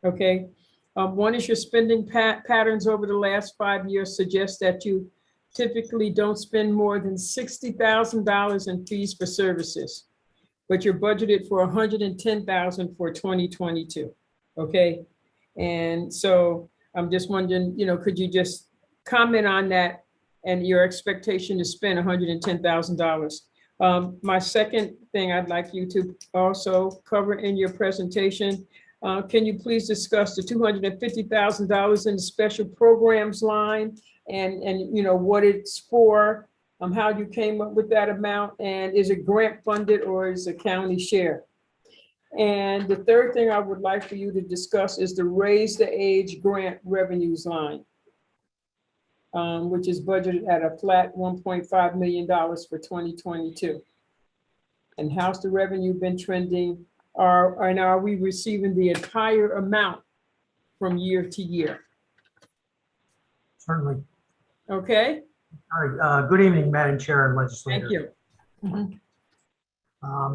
okay? One is your spending patterns over the last 5 years suggest that you typically don't spend more than $60,000 in fees for services, but you're budgeted for $110,000 for 2022, okay? And so I'm just wondering, could you just comment on that and your expectation to spend $110,000? My second thing I'd like you to also cover in your presentation, can you please discuss the $250,000 in the special programs line and what it's for, how you came up with that amount, and is it grant funded or is it county share? And the third thing I would like for you to discuss is the raise the age grant revenues line, which is budgeted at a flat $1.5 million for 2022. And how's the revenue been trending? Are we receiving the entire amount from year to year? Certainly. Okay, All right. Good evening, Madam Chair and legislators. thank you. Mhm.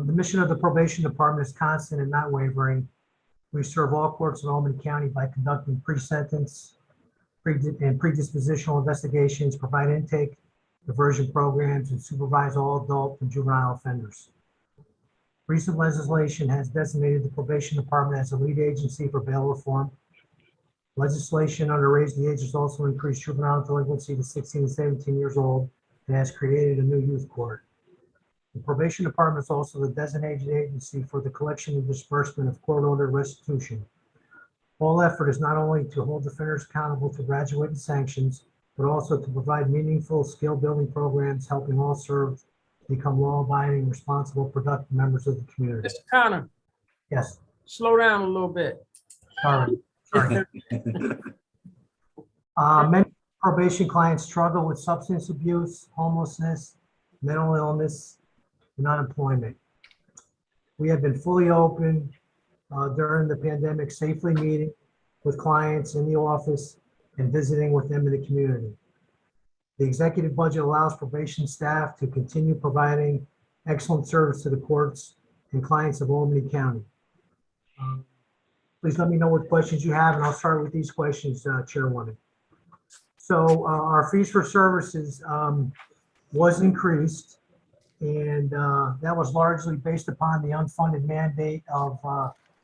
The mission of the probation department is constant and not wavering. We serve all courts in Albany County by conducting pre-sentence and predispositional investigations, provide intake, diversion programs, and supervise all adult and juvenile offenders. Recent legislation has designated the probation department as a lead agency for bail reform. Legislation under raise the age has also increased juvenile delinquency to 16 and 17 years old and has created a new youth court. The probation department is also the designated agency for the collection and disbursement of court-ordered restitution. All effort is not only to hold offenders accountable to graduated sanctions, but also to provide meaningful skill-building programs, helping all served become law-abiding, responsible, productive members of the community. Mr. Connor, Yes, slow down a little bit. sorry. Many probation clients struggle with substance abuse, homelessness, mental illness, and unemployment. We have been fully open during the pandemic, safely meeting with clients in the office and visiting with them in the community. The executive budget allows probation staff to continue providing excellent service to the courts and clients of Albany County. Please let me know what questions you have, and I'll start with these questions, Chairwoman. So our fees for services was increased, and that was largely based upon the unfunded mandate of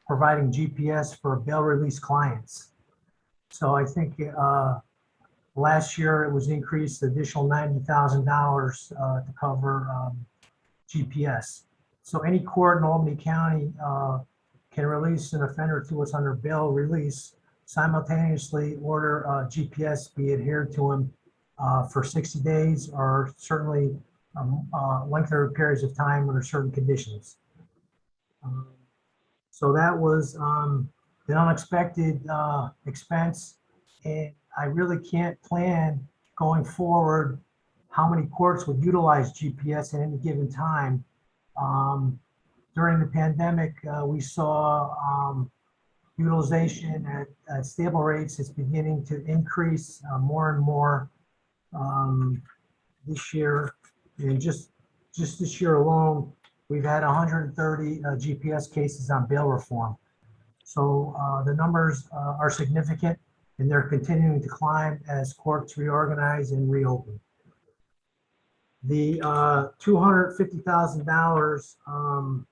providing GPS for bail release clients. So I think last year it was increased additional $90,000 to cover GPS. So any court in Albany County can release an offender to what's under bail release, simultaneously order GPS be adhered to him for 60 days or certainly lengthier periods of time under certain conditions. So that was an unexpected expense, and I really can't plan going forward how many courts would utilize GPS at any given time. During the pandemic, we saw utilization at stable rates. It's beginning to increase more and more this year. And just this year alone, we've had 130 GPS cases on bail reform. So the numbers are significant, and they're continuing to climb as courts reorganize and reopen. The $250,000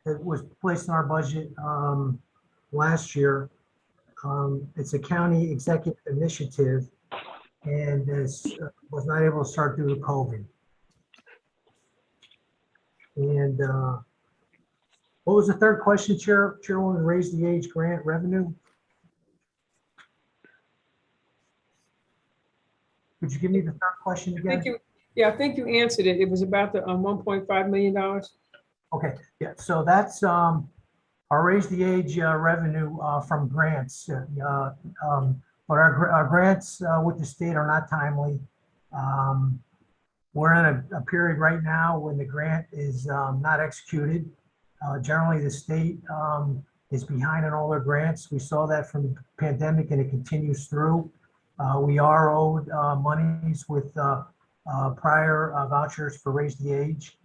that was placed in our budget last year, it's a county executive initiative, and was not able to start due to COVID. And what was the third question, Chairwoman? Raise the age grant revenue? Could you give me the third question again? I think you answered it. It was about the $1.5 million. Okay, yeah, so that's our raise the age revenue from grants. But our grants with the state are not timely. We're in a period right now when the grant is not executed. Generally, the state is behind on all their grants. We saw that from the pandemic, and it continues through. We are owed monies with prior vouchers for Raise the Age.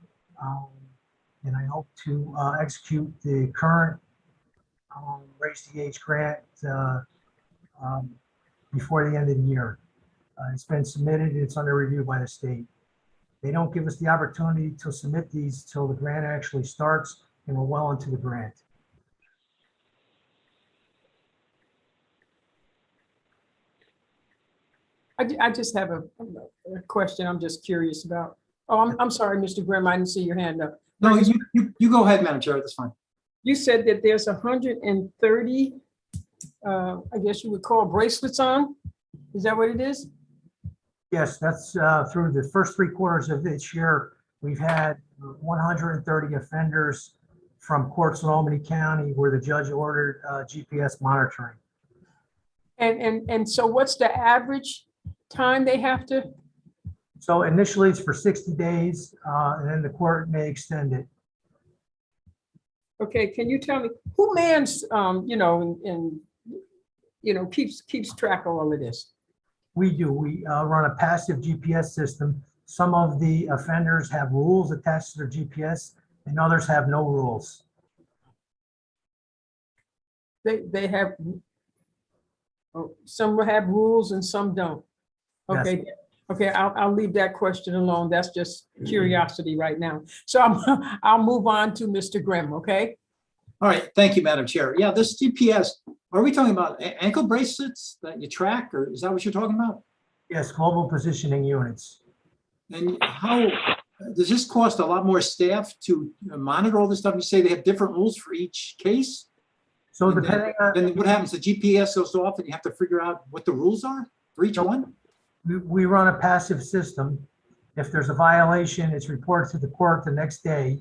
And I hope to execute the current Raise the Age grant before the end of the year. It's been submitted, it's under review by the state. They don't give us the opportunity to submit these till the grant actually starts, and we're well into the grant. I just have a question I'm just curious about. Oh, I'm sorry, Mr. Grimm, I didn't see your hand up. No, you go ahead, Madam Chair, that's fine. You said that there's 130, I guess you would call bracelets on? Is that what it is? Yes, that's through the first 3 quarters of this year. We've had 130 offenders from courts in Albany County where the judge ordered GPS monitoring. And so what's the average time they have to? So initially it's for 60 days, and then the court may extend it. Okay, can you tell me who mans, keeps track of all of this? We do. We run a passive GPS system. Some of the offenders have rules attached to their GPS, and others have no rules. They have, some have rules and some don't. Okay. Yes. Okay, I'll leave that question alone. That's just curiosity right now. So I'll move on to Mr. Grimm, okay? All right, thank you, Madam Chair. Yeah, this GPS, are we talking about ankle bracelets that you track, or is that what you're talking about? Yes, global positioning units. And how Does this cost a lot more staff to monitor all this stuff? You say they have different rules for each case? So And depending on, then what happens? The GPS goes off and you have to figure out what the rules are for each one? we run a passive system. If there's a violation, it's reported to the court the next day.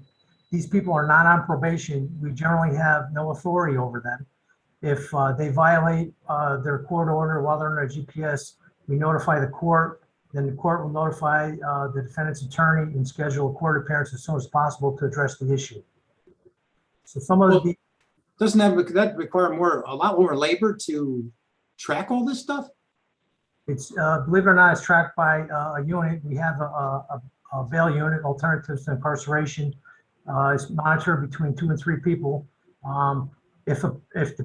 These people are not on probation. We generally have no authority over them. If they violate their court order while they're under GPS, we notify the court. Then the court will notify the defendant's attorney and schedule a court appearance as soon as possible to address the issue. So some of the, Doesn't that require a lot more labor to track all this stuff? it's, believe it or not, it's tracked by a unit. We have a bail unit, alternatives to incarceration. It's monitored between 2 and 3 people. If the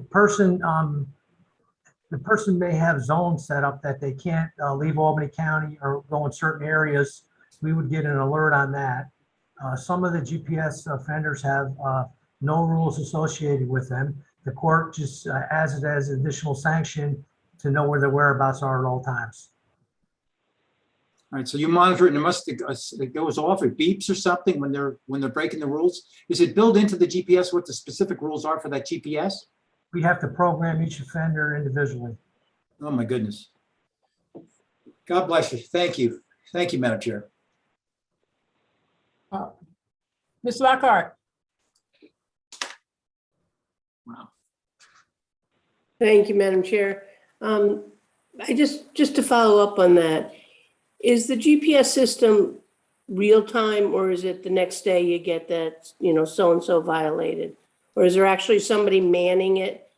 person may have zones set up that they can't leave Albany County or go in certain areas, we would get an alert on that. Some of the GPS offenders have no rules associated with them. The court just adds it as additional sanction to know where their whereabouts are at all times. All right, so you monitor it and it goes off, it beeps or something when they're breaking the rules. Is it built into the GPS what the specific rules are for that GPS? We have to program each offender individually. Oh, my goodness. God bless you. Thank you. Thank you, Madam Chair. Ms. Lockhart. Wow. Thank you, Madam Chair. I just to follow up on that, is the GPS system real time, or is it the next day you get that, so-and-so violated? Or is there actually somebody manning it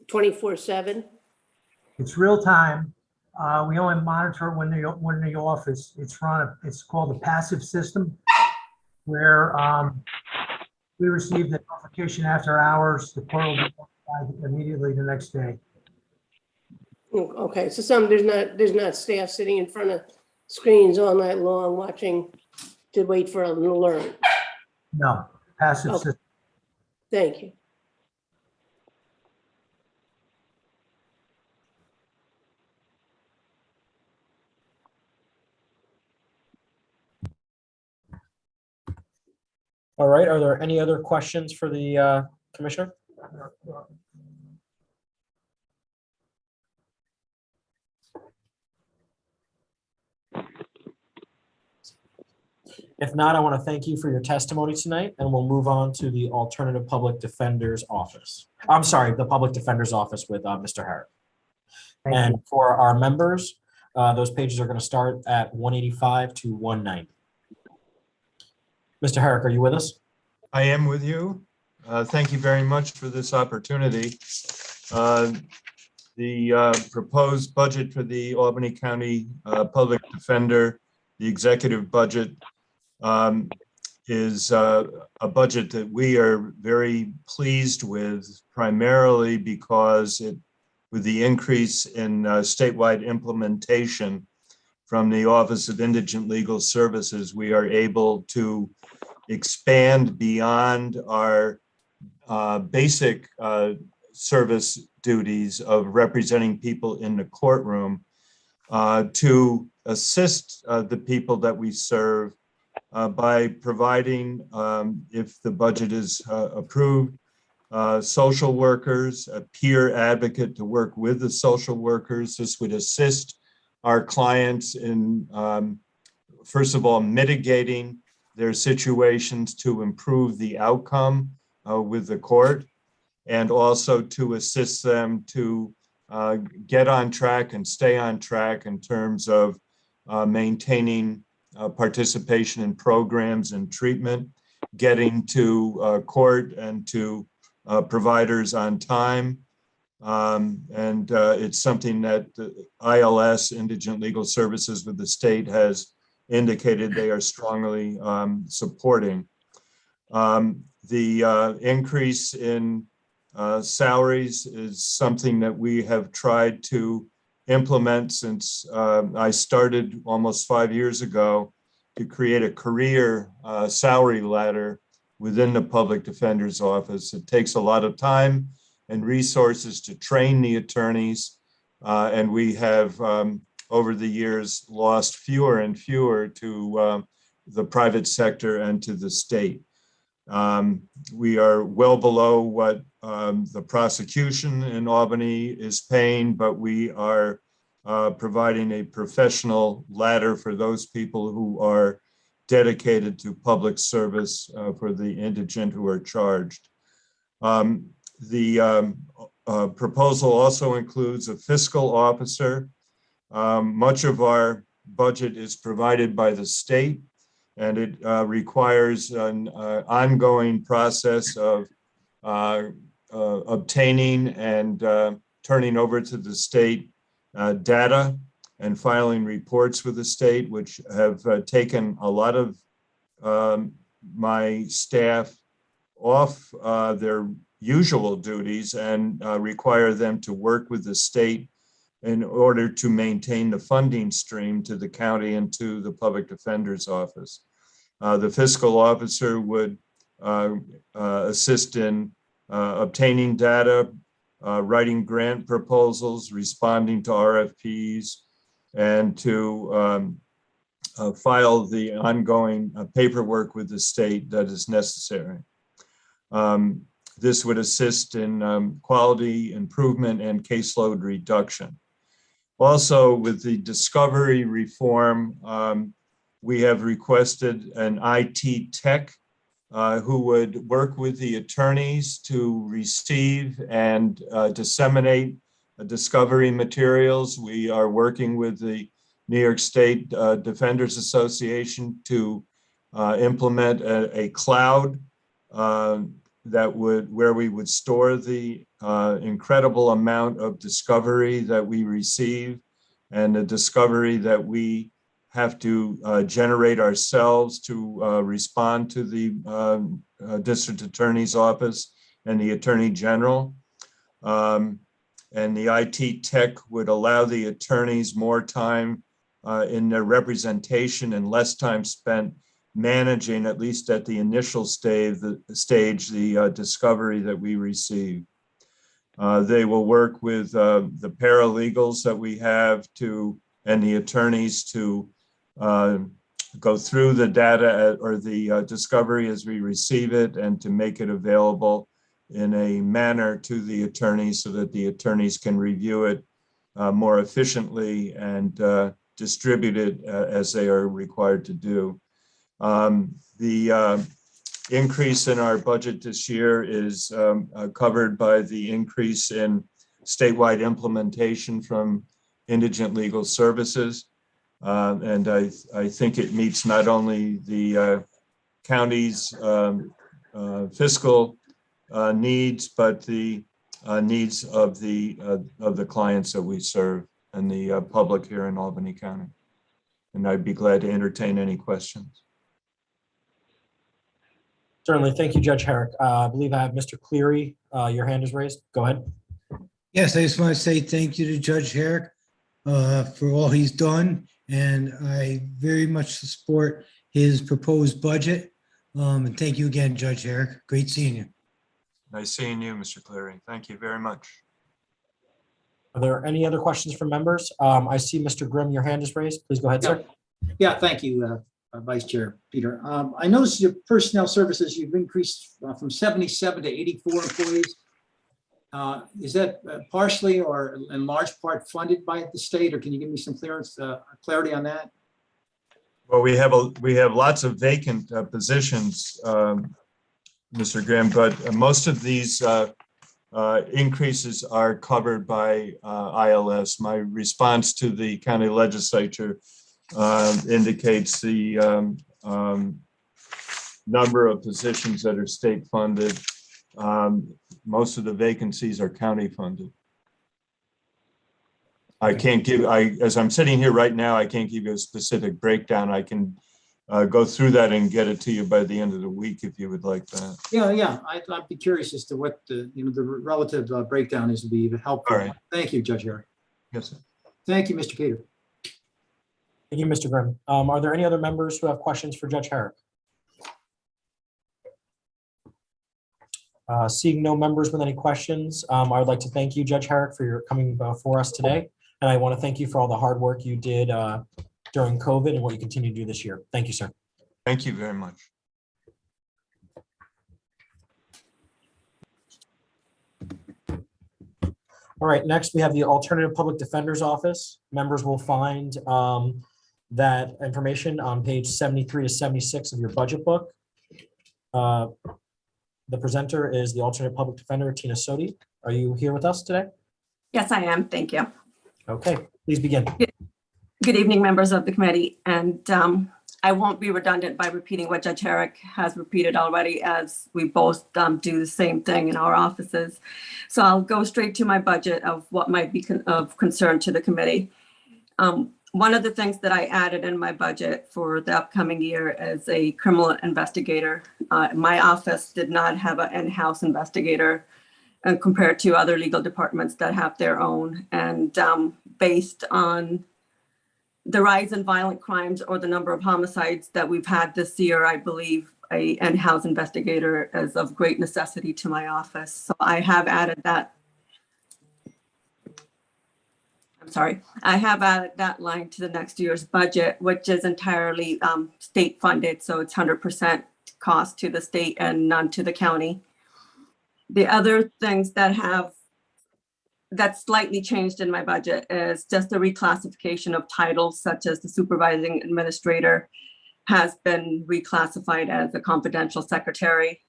24/7? It's real time. We only monitor when they're in the office. It's called a passive system, where we receive the notification after hours. The court will be notified immediately the next day. Okay, so there's not staff sitting in front of screens all night long watching to wait for an alert? No, passive Okay. system. Thank you. All right, are there any other questions for the commissioner? If not, I want to thank you for your testimony tonight, and we'll move on to the Alternative Public Defender's Office. I'm sorry, the Public Defender's Office with Mr. Herrick. And for our members, those pages are going to start at 185 to 190. Mr. Herrick, are you with us? I am with you. Thank you very much for this opportunity. The proposed budget for the Albany County Public Defender, the executive budget, is a budget that we are very pleased with, primarily because with the increase in statewide implementation from the Office of Indigent Legal Services, we are able to expand beyond our basic service duties of representing people in the courtroom to assist the people that we serve by providing, if the budget is approved, social workers, a peer advocate to work with the social workers. This would assist our clients in, first of all, mitigating their situations to improve the outcome with the court, and also to assist them to get on track and stay on track in terms of maintaining participation in programs and treatment, getting to court and to providers on time. And it's something that the ILS, Indigent Legal Services with the state, has indicated they are strongly supporting. The increase in salaries is something that we have tried to implement since I started almost 5 years ago to create a career salary ladder within the Public Defender's Office. It takes a lot of time and resources to train the attorneys, and we have over the years lost fewer and fewer to the private sector and to the state. We are well below what the prosecution in Albany is paying, but we are providing a professional ladder for those people who are dedicated to public service for the indigent who are charged. The proposal also includes a fiscal officer. Much of our budget is provided by the state, and it requires an ongoing process of obtaining and turning over to the state data and filing reports with the state, which have taken a lot of my staff off their usual duties and require them to work with the state in order to maintain the funding stream to the county and to the public defender's office. The fiscal officer would assist in obtaining data, writing grant proposals, responding to RFPs, and to file the ongoing paperwork with the state that is necessary. This would assist in quality improvement and caseload reduction. Also, with the discovery reform, we have requested an IT tech who would work with the attorneys to receive and disseminate discovery materials. We are working with the New York State Defenders Association to implement a cloud where we would store the incredible amount of discovery that we receive and the discovery that we have to generate ourselves to respond to the district attorney's office and the attorney general. And the IT tech would allow the attorneys more time in their representation and less time spent managing, at least at the initial stage, the discovery that we receive. They will work with the paralegals that we have and the attorneys to go through the data or the discovery as we receive it and to make it available in a manner to the attorneys so that the attorneys can review it more efficiently and distribute it as they are required to do. The increase in our budget this year is covered by the increase in statewide implementation from Indigent Legal Services. And I think it meets not only the county's fiscal needs, but the needs of the clients that we serve and the public here in Albany County. And I'd be glad to entertain any questions. Certainly. Thank you, Judge Herrick. I believe I have Mr. Cleary. Your hand is raised. Go ahead. Yes, I just want to say thank you to Judge Herrick for all he's done. And I very much support his proposed budget. And thank you again, Judge Herrick. Great seeing you. Nice seeing you, Mr. Cleary. Thank you very much. Are there any other questions from members? I see Mr. Grimm, your hand is raised. Please go ahead, sir. Yeah, thank you, Vice Chair Peter. I noticed your personnel services, you've increased from 77 to 84 employees. Is that partially or in large part funded by the state, or can you give me some clarity on that? Well, we have lots of vacant positions, Mr. Grimm, but most of these increases are covered by ILS. My response to the county legislature indicates the number of positions that are state funded. Most of the vacancies are county funded. I can't give, as I'm sitting here right now, I can't give you a specific breakdown. I can go through that and get it to you by the end of the week if you would like that. Yeah, I'd be curious as to what the relative breakdown is to be helpful. All right. Thank you, Judge Herrick. Yes, sir. Thank you, Mr. Peter. Thank you, Mr. Grimm. Are there any other members who have questions for Judge Herrick? Seeing no members with any questions, I would like to thank you, Judge Herrick, for your coming before us today. And I want to thank you for all the hard work you did during COVID and what you continue to do this year. Thank you, sir. Thank you very much. All right, next we have the Alternative Public Defender's Office. Members will find that information on page 73 to 76 of your budget book. The presenter is the Alternative Public Defender, Tina Sodi. Are you here with us today? Yes, I am. Thank you. Okay, please begin. Good evening, members of the committee. And I won't be redundant by repeating what Judge Herrick has repeated already, as we both do the same thing in our offices. So I'll go straight to my budget of what might be of concern to the committee. One of the things that I added in my budget for the upcoming year is a criminal investigator. My office did not have an in-house investigator compared to other legal departments that have their own. And based on the rise in violent crimes or the number of homicides that we've had this year, I believe a in-house investigator is of great necessity to my office. So I have added that. I have added that line to the next year's budget, which is entirely state funded. So it's 100% cost to the state and none to the county. The other things that slightly changed in my budget is just the reclassification of titles, such as the supervising administrator has been reclassified as a confidential secretary,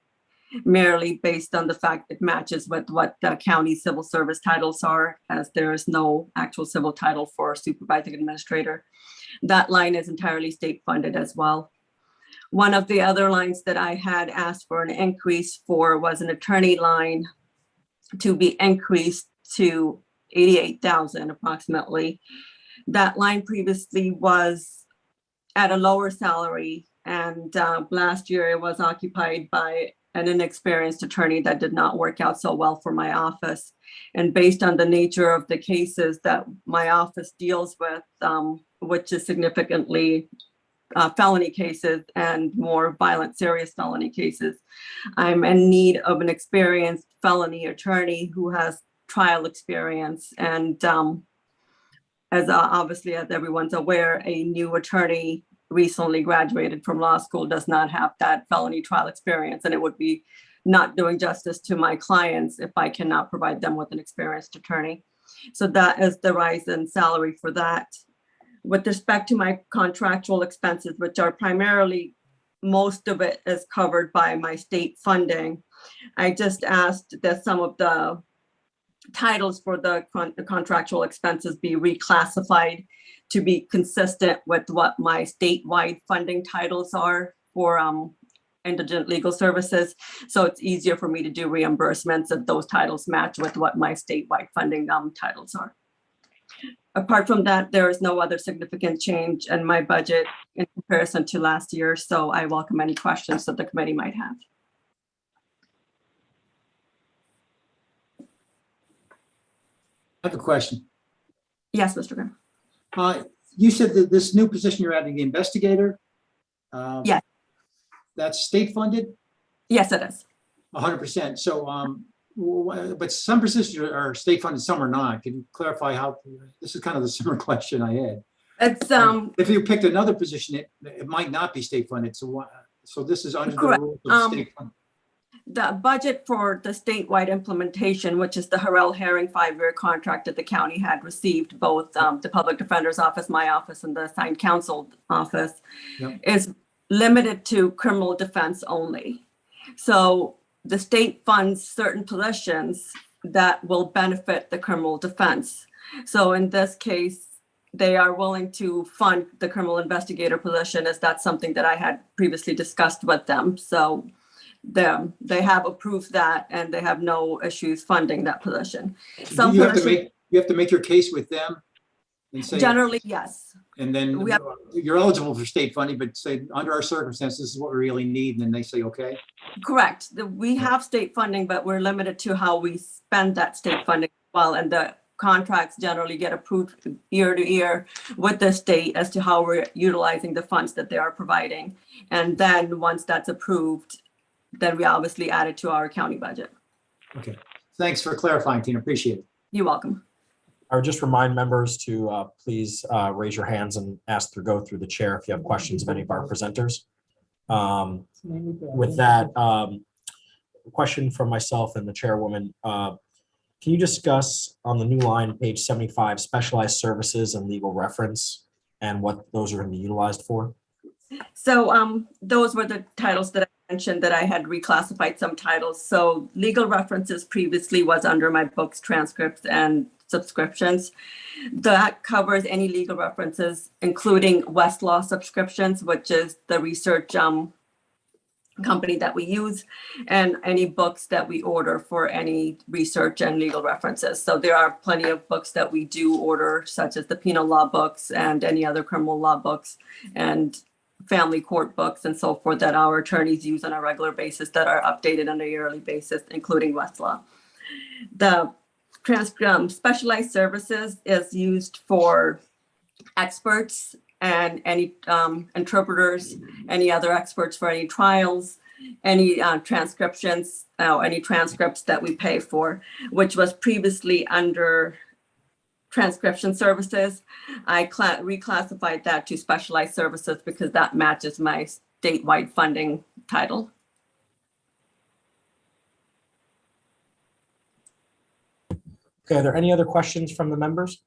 merely based on the fact it matches with what the county civil service titles are, as there is no actual civil title for supervising administrator. That line is entirely state funded as well. One of the other lines that I had asked for an increase for was an attorney line to be increased to 88,000 approximately. That line previously was at a lower salary, and last year it was occupied by an inexperienced attorney that did not work out so well for my office. And based on the nature of the cases that my office deals with, which is significantly felony cases and more violent, serious felony cases, I'm in need of an experienced felony attorney who has trial experience. And obviously, as everyone's aware, a new attorney recently graduated from law school does not have that felony trial experience, and it would be not doing justice to my clients if I cannot provide them with an experienced attorney. So that is the rise in salary for that. With respect to my contractual expenses, which are primarily, most of it is covered by my state funding, I just asked that some of the titles for the contractual expenses be reclassified to be consistent with what my statewide funding titles are for indigent legal services. So it's easier for me to do reimbursements if those titles match with what my statewide funding titles are. Apart from that, there is no other significant change in my budget in comparison to last year. So I welcome any questions that the committee might have. I have a question. Yes, Mr. Graham. You said that this new position you're adding, the investigator? Yes. That's state funded? Yes, it is. 100%. So, but some positions are state funded, some are not. Can you clarify how, this is kind of the similar question I had. It's if you picked another position, it might not be state funded. So this is under correct. the rules of state funded. The budget for the statewide implementation, which is the Harrell Herring 5-year contract that the county had received, both the public defender's office, my office, and the assigned counsel office, is limited to criminal defense only. So the state funds certain positions that will benefit the criminal defense. So in this case, they are willing to fund the criminal investigator position, as that's something that I had previously discussed with them. So they have approved that, and they have no issues funding that position. You have to make your case with them and say. Generally, yes. And then you're eligible for state funding, but say under our circumstances, this is what we really need. And then they say, okay. Correct. We have state funding, but we're limited to how we spend that state funding as well. And the contracts generally get approved year to year with the state as to how we're utilizing the funds that they are providing. And then once that's approved, then we obviously add it to our county budget. Okay. Thanks for clarifying, Tina. Appreciate it. You're welcome. I would just remind members to please raise your hands and go through the chair if you have questions of any of our presenters. With that, question from myself and the chairwoman. Can you discuss on the new line, page 75, specialized services and legal reference and what those are going to be utilized for? So those were the titles that I mentioned that I had reclassified some titles. So legal references previously was under my books, transcripts, and subscriptions. That covers any legal references, including Westlaw subscriptions, which is the research company that we use, and any books that we order for any research and legal references. So there are plenty of books that we do order, such as the penal law books and any other criminal law books and family court books and so forth that our attorneys use on a regular basis that are updated on a yearly basis, including Westlaw. The specialized services is used for experts and any interpreters, any other experts for any trials, any transcriptions, any transcripts that we pay for, which was previously under transcription services. I reclassified that to specialized services because that matches my statewide funding title. Okay, are there any other questions from the members?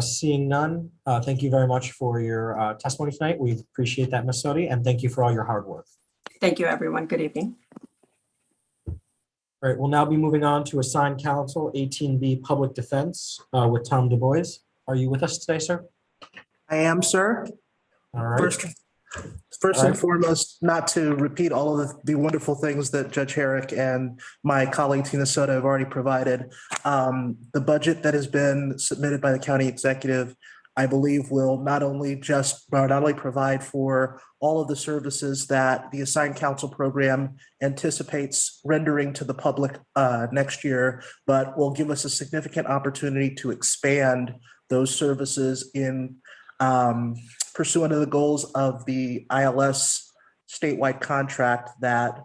Seeing none, thank you very much for your testimony tonight. We appreciate that, Ms. Sodi, and thank you for all your hard work. Thank you, everyone. Good evening. All right, we'll now be moving on to assigned counsel 18B Public Defense with Tom Du Bois. Are you with us today, sir? I am, sir. All right. First and foremost, not to repeat all of the wonderful things that Judge Herrick and my colleague Tina Soto have already provided. The budget that has been submitted by the county executive, I believe, will not only provide for all of the services that the assigned counsel program anticipates rendering to the public next year, but will give us a significant opportunity to expand those services in pursuant to the goals of the ILS statewide contract that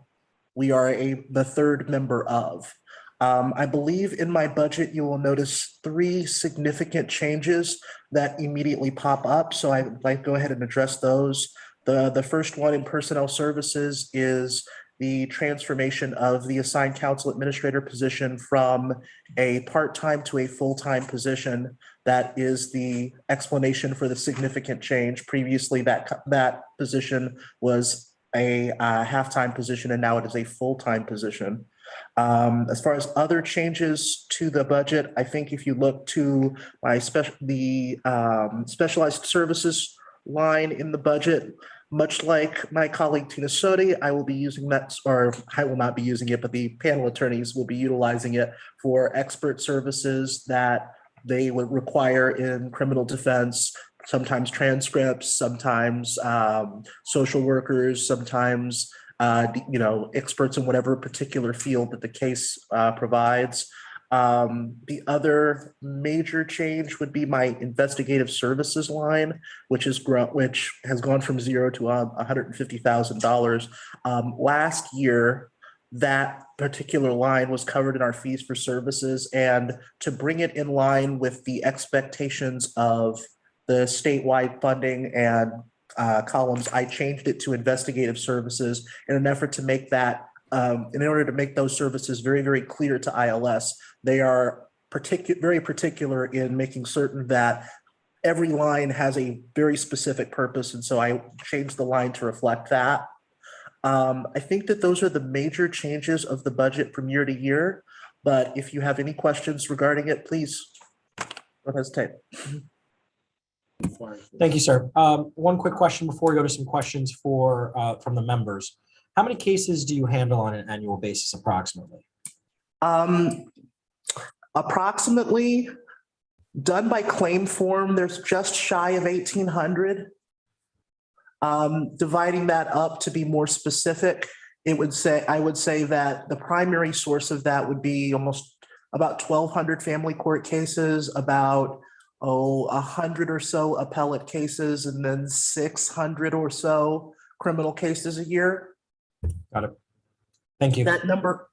we are the third member of. I believe in my budget, you will notice 3 significant changes that immediately pop up. So I'd like to go ahead and address those. The first one in personnel services is the transformation of the assigned counsel administrator position from a part-time to a full-time position. That is the explanation for the significant change. Previously, that position was a half-time position, and now it is a full-time position. As far as other changes to the budget, I think if you look to my specialized services line in the budget, much like my colleague Tina Sodi, I will be using that, or I will not be using it, but the panel attorneys will be utilizing it for expert services that they would require in criminal defense, sometimes transcripts, sometimes social workers, sometimes experts in whatever particular field that the case provides. The other major change would be my investigative services line, which has gone from $0 to $150,000. Last year, that particular line was covered in our fees for services, and to bring it in line with the expectations of the statewide funding and columns, I changed it to investigative services in an effort to make that, in order to make those services very, very clear to ILS. They are very particular in making certain that every line has a very specific purpose, and so I changed the line to reflect that. I think that those are the major changes of the budget from year to year, but if you have any questions regarding it, please don't hesitate. Thank you, sir. One quick question before we go to some questions from the members. How many cases do you handle on an annual basis approximately? Approximately, done by claim form, there's just shy of 1,800. Dividing that up to be more specific, I would say that the primary source of that would be about 1,200 family court cases, about 100 or so appellate cases, and then 600 or so criminal cases a year. Got it. Thank you. That number,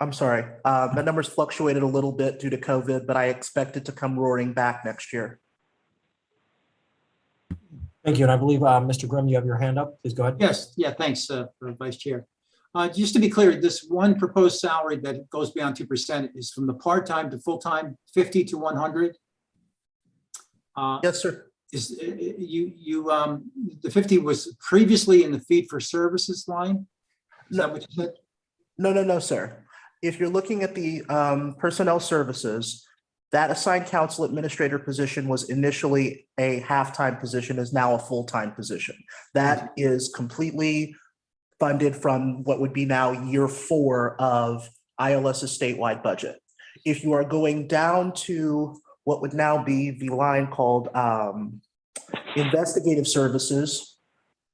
I'm sorry. The numbers fluctuated a little bit due to COVID, but I expect it to come roaring back next year. Thank you. And I believe, Mr. Grimm, you have your hand up. Please go ahead. Yes, yeah, thanks, Vice Chair. Just to be clear, this one proposed salary that goes beyond 2% is from the part-time to full-time, 50 to 100? Yes, sir. Is the 50 was previously in the fee for services line? Is that what you said? No, sir. If you're looking at the personnel services, that assigned council administrator position was initially a half-time position, is now a full-time position. That is completely funded from what would be now year 4 of ILS's statewide budget. If you are going down to what would now be the line called investigative services,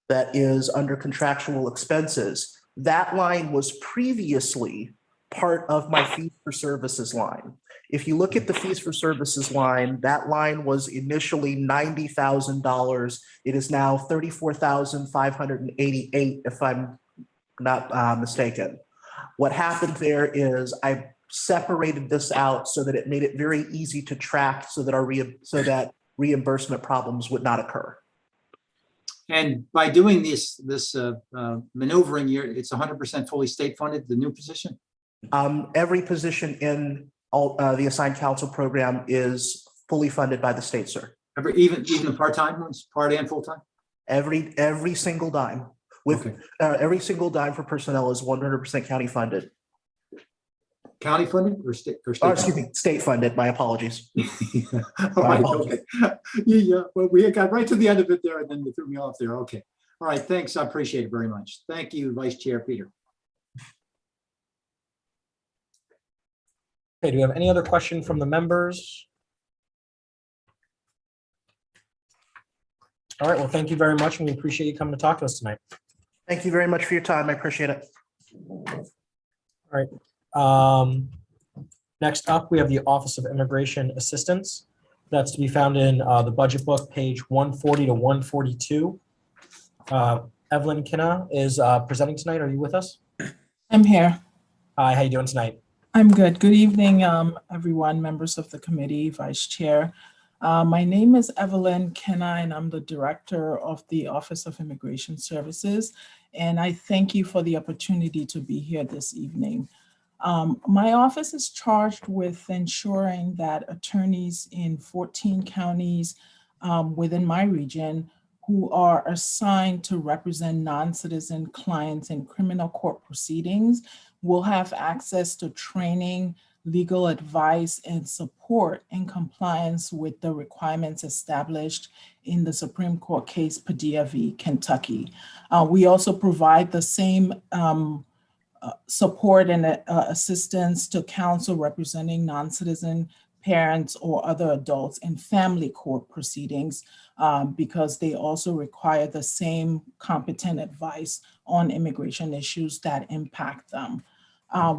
that is under contractual expenses, that line was previously part of my fees for services line. If you look at the fees for services line, that line was initially $90,000. It is now $34,588, if I'm not mistaken. What happened there is I separated this out so that it made it very easy to track, so that reimbursement problems would not occur. And by doing this maneuvering, it's 100% fully state funded, the new position? Every position in the assigned council program is fully funded by the state, sir. Even the part-time ones, part and full-time? Every single dime. Every single dime for personnel is 100% county funded. County funded or state? Excuse me, state funded. My apologies. All right, okay. Yeah, well, we got right to the end of it there and then you threw me off there. Okay. All right, thanks. I appreciate it very much. Thank you, Vice Chair Peter. Okay, do we have any other question from the members? All right, well, thank you very much, and we appreciate you coming to talk to us tonight. Thank you very much for your time. I appreciate it. All right. Next up, we have the Office of Immigration Assistance. That's to be found in the budget book, page 140 to 142. Evelyn Kinna is presenting tonight. Are you with us? I'm here. Hi, how you doing tonight? I'm good. Good evening, everyone, members of the committee, Vice Chair. My name is Evelyn Kinna, and I'm the Director of the Office of Immigration Services. And I thank you for the opportunity to be here this evening. My office is charged with ensuring that attorneys in 14 counties within my region who are assigned to represent non-citizen clients in criminal court proceedings will have access to training, legal advice, and support in compliance with the requirements established in the Supreme Court case Padilla v. Kentucky. We also provide the same support and assistance to counsel representing non-citizen parents or other adults in family court proceedings because they also require the same competent advice on immigration issues that impact them.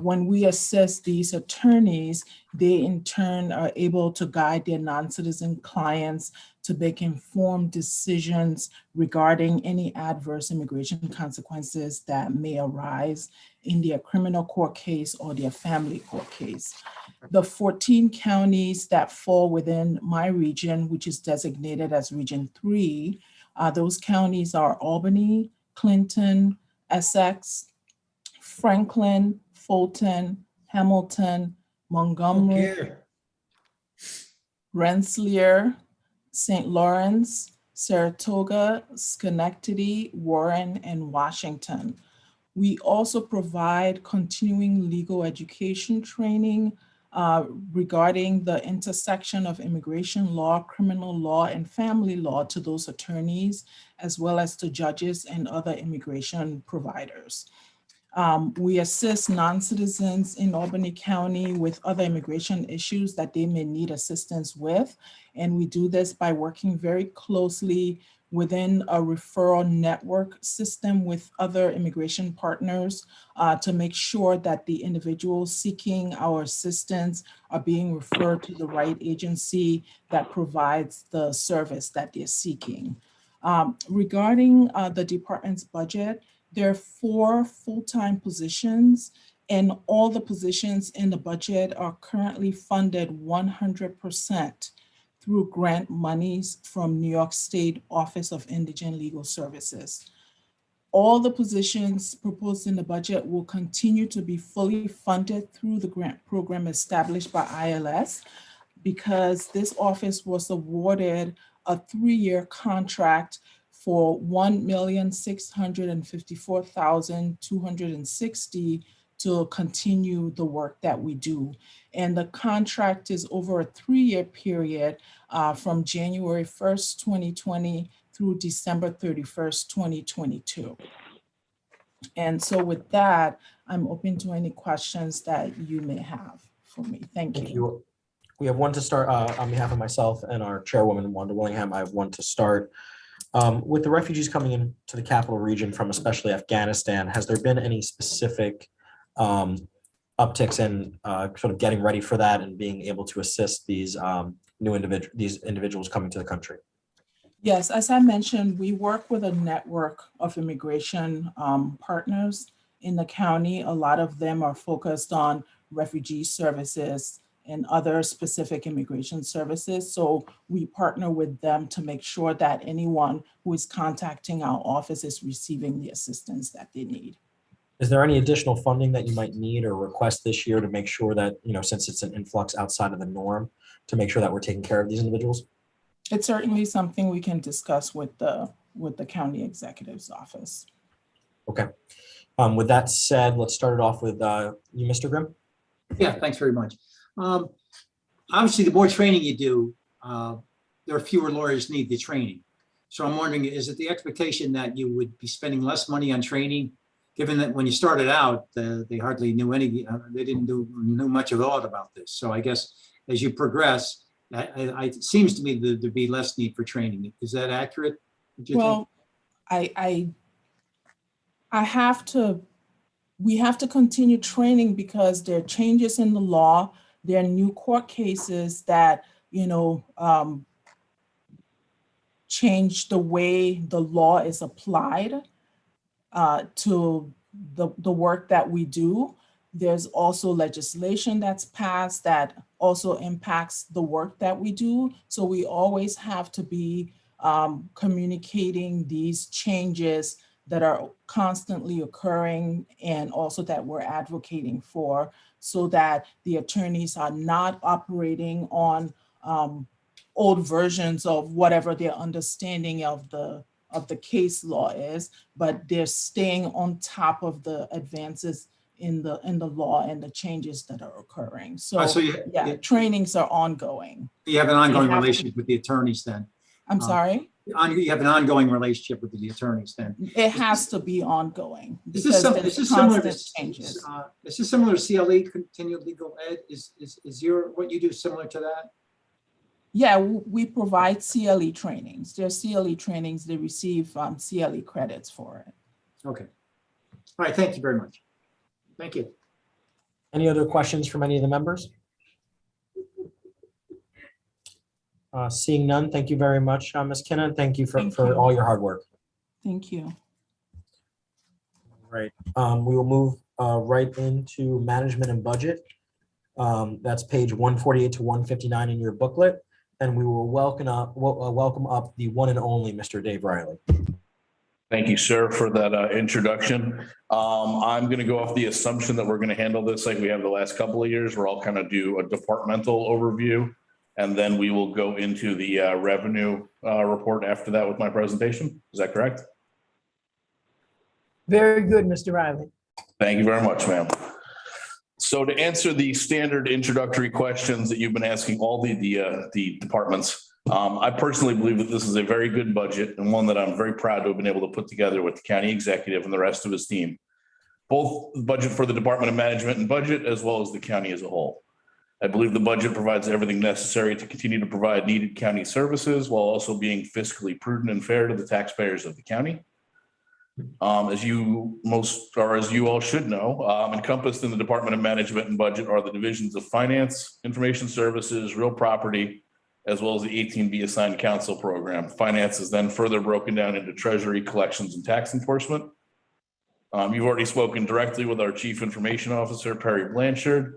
When we assist these attorneys, they in turn are able to guide their non-citizen clients to make informed decisions regarding any adverse immigration consequences that may arise in their criminal court case or their family court case. The 14 counties that fall within my region, which is designated as Region 3, those counties are Albany, Clinton, Essex, Franklin, Fulton, Hamilton, Montgomery, Rensselaer, St. Lawrence, Saratoga, Schenectady, Warren, and Washington. We also provide continuing legal education training regarding the intersection of immigration law, criminal law, and family law to those attorneys, as well as to judges and other immigration providers. We assist non-citizens in Albany County with other immigration issues that they may need assistance with. And we do this by working very closely within a referral network system with other immigration partners to make sure that the individuals seeking our assistance are being referred to the right agency that provides the service that they're seeking. Regarding the department's budget, there are 4 full-time positions And all the positions in the budget are currently funded 100% through grant monies from New York State Office of Indigent Legal Services. All the positions proposed in the budget will continue to be fully funded through the grant program established by ILS, because this office was awarded a 3-year contract for $1,654,260 to continue the work that we do. And the contract is over a 3-year period from January 1st, 2020 through December 31st, 2022. And so with that, I'm open to any questions that you may have for me. Thank you. We have one to start on behalf of myself and our chairwoman, Wanda Willingham. I have one to start. With the refugees coming into the capital region from especially Afghanistan, has there been any specific upticks in sort of getting ready for that and being able to assist these individuals coming to the country? Yes, as I mentioned, we work with a network of immigration partners in the county. A lot of them are focused on refugee services and other specific immigration services. So we partner with them to make sure that anyone who is contacting our office is receiving the assistance that they need. Is there any additional funding that you might need or request this year to make sure that, since it's an influx outside of the norm, to make sure that we're taking care of these individuals? It's certainly something we can discuss with the county executive's office. Okay. With that said, let's start it off with you, Mr. Grimm. Yeah, thanks very much. Obviously, the more training you do, there are fewer lawyers need the training. So I'm wondering, is it the expectation that you would be spending less money on training, given that when you started out, they hardly knew they didn't know much at all about this. So I guess as you progress, it seems to me that there'd be less need for training. Is that accurate? Well, we have to continue training because there are changes in the law. There are new court cases that, change the way the law is applied to the work that we do. There's also legislation that's passed that also impacts the work that we do. So we always have to be communicating these changes that are constantly occurring and also that we're advocating for, so that the attorneys are not operating on old versions of whatever their understanding of the case law is, but they're staying on top of the advances in the law and the changes that are occurring. So, trainings are ongoing. You have an ongoing relationship with the attorneys then? I'm sorry? You have an ongoing relationship with the attorneys then? It has to be ongoing. Is this similar to CLE, continued legal ed? Is what you do similar to that? Yeah, we provide CLE trainings. There's CLE trainings, they receive CLE credits for it. Okay. All right, thank you very much. Thank you. Any other questions from any of the members? Seeing none, thank you very much, Ms. Kinna. Thank you for all your hard work. Thank you. Right. We will move right into management and budget. That's page 148 to 159 in your booklet. And we will welcome up the one and only Mr. Dave Riley. Thank you, sir, for that introduction. I'm going to go off the assumption that we're going to handle this like we have the last couple of years. We're all kind of do a departmental overview, and then we will go into the revenue report after that with my presentation. Is that correct? Very good, Mr. Riley. Thank you very much, ma'am. So to answer the standard introductory questions that you've been asking all the departments, I personally believe that this is a very good budget and one that I'm very proud to have been able to put together with the county executive and the rest of his team. Both the budget for the Department of Management and Budget, as well as the county as a whole. I believe the budget provides everything necessary to continue to provide needed county services while also being fiscally prudent and fair to the taxpayers of the county. As you all should know, encompassed in the Department of Management and Budget are the divisions of Finance, Information Services, Real Property, as well as the 18B assigned counsel program. Finance is then further broken down into Treasury, Collections, and Tax Enforcement. You've already spoken directly with our Chief Information Officer, Perry Blanchard,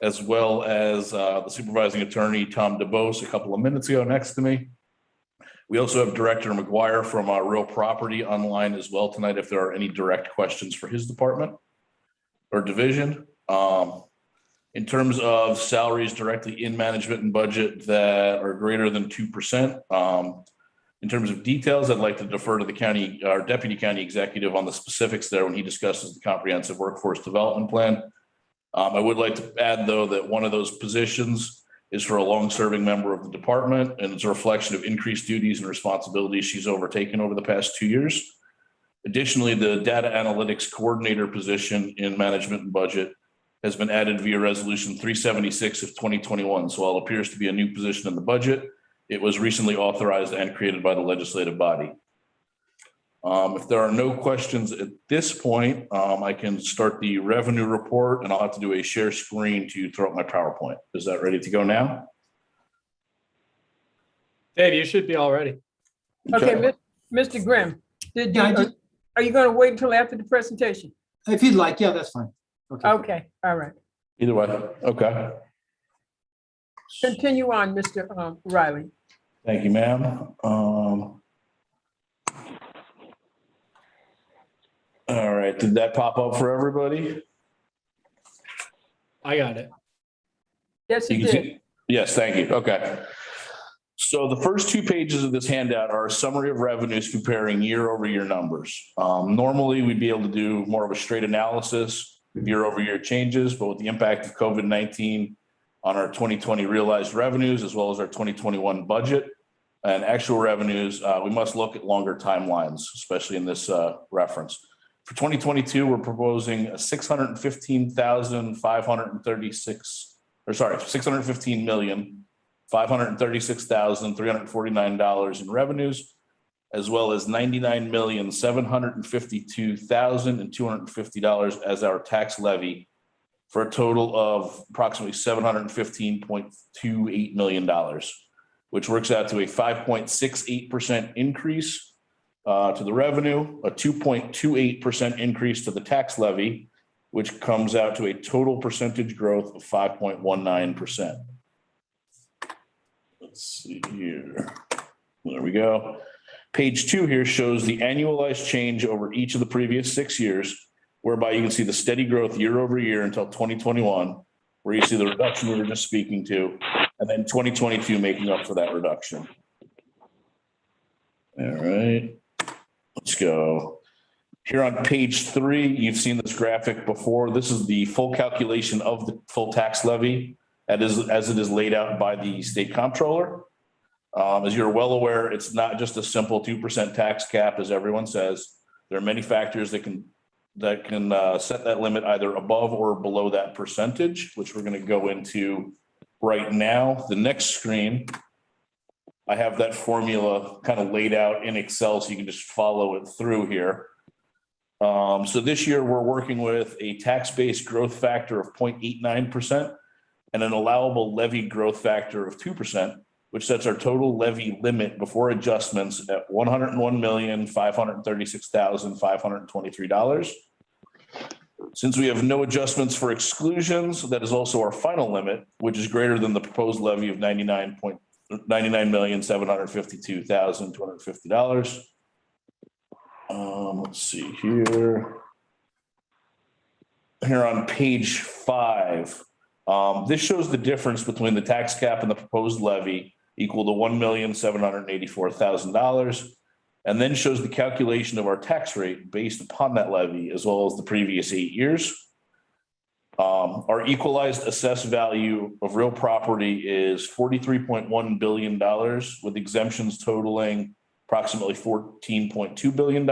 as well as the Supervising Attorney, Tom DeBose, a couple of minutes ago next to me. We also have Director McGuire from our Real Property online as well tonight if there are any direct questions for his department or division. In terms of salaries directly in management and budget that are greater than 2%. In terms of details, I'd like to defer to the county, our Deputy County Executive on the specifics there when he discusses the comprehensive workforce development plan. I would like to add, though, that one of those positions is for a long-serving member of the department, and it's a reflection of increased duties and responsibilities she's overtaken over the past 2 years. Additionally, the data analytics coordinator position in management and budget has been added via resolution 376 of 2021. So while it appears to be a new position in the budget, it was recently authorized and created by the legislative body. If there are no questions at this point, I can start the revenue report, and I'll have to do a share screen to throw up my PowerPoint. Is that ready to go now? Dave, you should be all ready. Okay, Mr. Grimm, are you going to wait until after the presentation? If you'd like, yeah, that's fine. Okay, all right. Either way, okay. Continue on, Mr. Riley. Thank you, ma'am. All right, did that pop up for everybody? I got it. Yes, You it can did. see- Yes, thank you. Okay. So the first 2 pages of this handout are a summary of revenues comparing year-over-year numbers. Normally, we'd be able to do more of a straight analysis, year-over-year changes, but with the impact of COVID-19 on our 2020 realized revenues, as well as our 2021 budget and actual revenues, we must look at longer timelines, especially in this reference. For 2022, we're proposing a $615,536,349 in revenues, as well as $99,752,250 as our tax levy, for a total of approximately $715.28 million, which works out to a 5.68% increase to the revenue, a 2.28% increase to the tax levy, which comes out to a total percentage growth of 5.19%. Let's see here. There we go. Page 2 here shows the annualized change over each of the previous 6 years, whereby you can see the steady growth year over year until 2021, where you see the reduction we were just speaking to, and then 2022 making up for that reduction. All right, let's go. Here on page 3, you've seen this graphic before. This is the full calculation of the full tax levy as it is laid out by the state comptroller. As you're well aware, it's not just a simple 2% tax cap, as everyone says. There are many factors that can set that limit either above or below that percentage, which we're going to go into right now. The next screen, I have that formula kind of laid out in Excel so you can just follow it through here. So this year we're working with a tax-based growth factor of 0.89% and an allowable levy growth factor of 2%, which sets our total levy limit before adjustments at $101,536,523. Since we have no adjustments for exclusions, that is also our final limit, which is greater than the proposed levy of $99,752,250. Let's see here. Here on page 5, this shows the difference between the tax cap and the proposed levy equal to $1,784,000, and then shows the calculation of our tax rate based upon that levy, as well as the previous 8 years. Our equalized assessed value of real property is $43.1 billion, with exemptions totaling approximately $14.2 billion.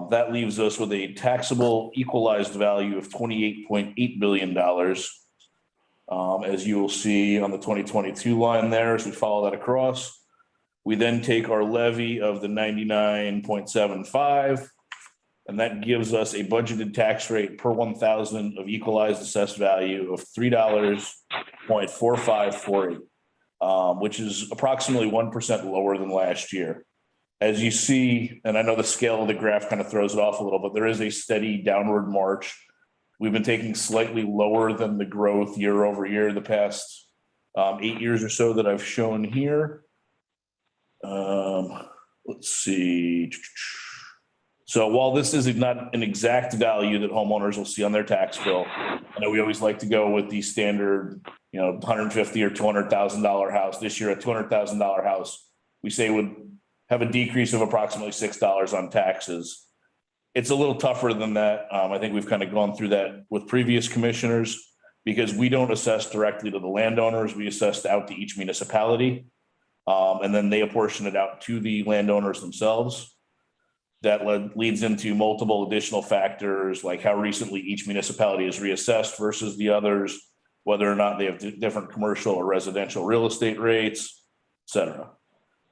That leaves us with a taxable equalized value of $28.8 billion. As you will see on the 2022 line there, as we follow that across, we then take our levy of the 99.75, and that gives us a budgeted tax rate per 1,000 of equalized assessed value of $3.4548, which is approximately 1% lower than last year. As you see, and I know the scale of the graph kind of throws it off a little, but there is a steady downward march. We've been taking slightly lower than the growth year over year the past 8 years or so that I've shown here. Let's see. So while this is not an exact value that homeowners will see on their tax bill, I know we always like to go with the standard, $150,000 or $200,000 house. This year, a $200,000 house, we say would have a decrease of approximately $6 on taxes. It's a little tougher than that. I think we've kind of gone through that with previous commissioners because we don't assess directly to the landowners. We assess out to each municipality. And then they apportion it out to the landowners themselves. That leads into multiple additional factors like how recently each municipality is reassessed versus the others, whether or not they have different commercial or residential real estate rates, et cetera.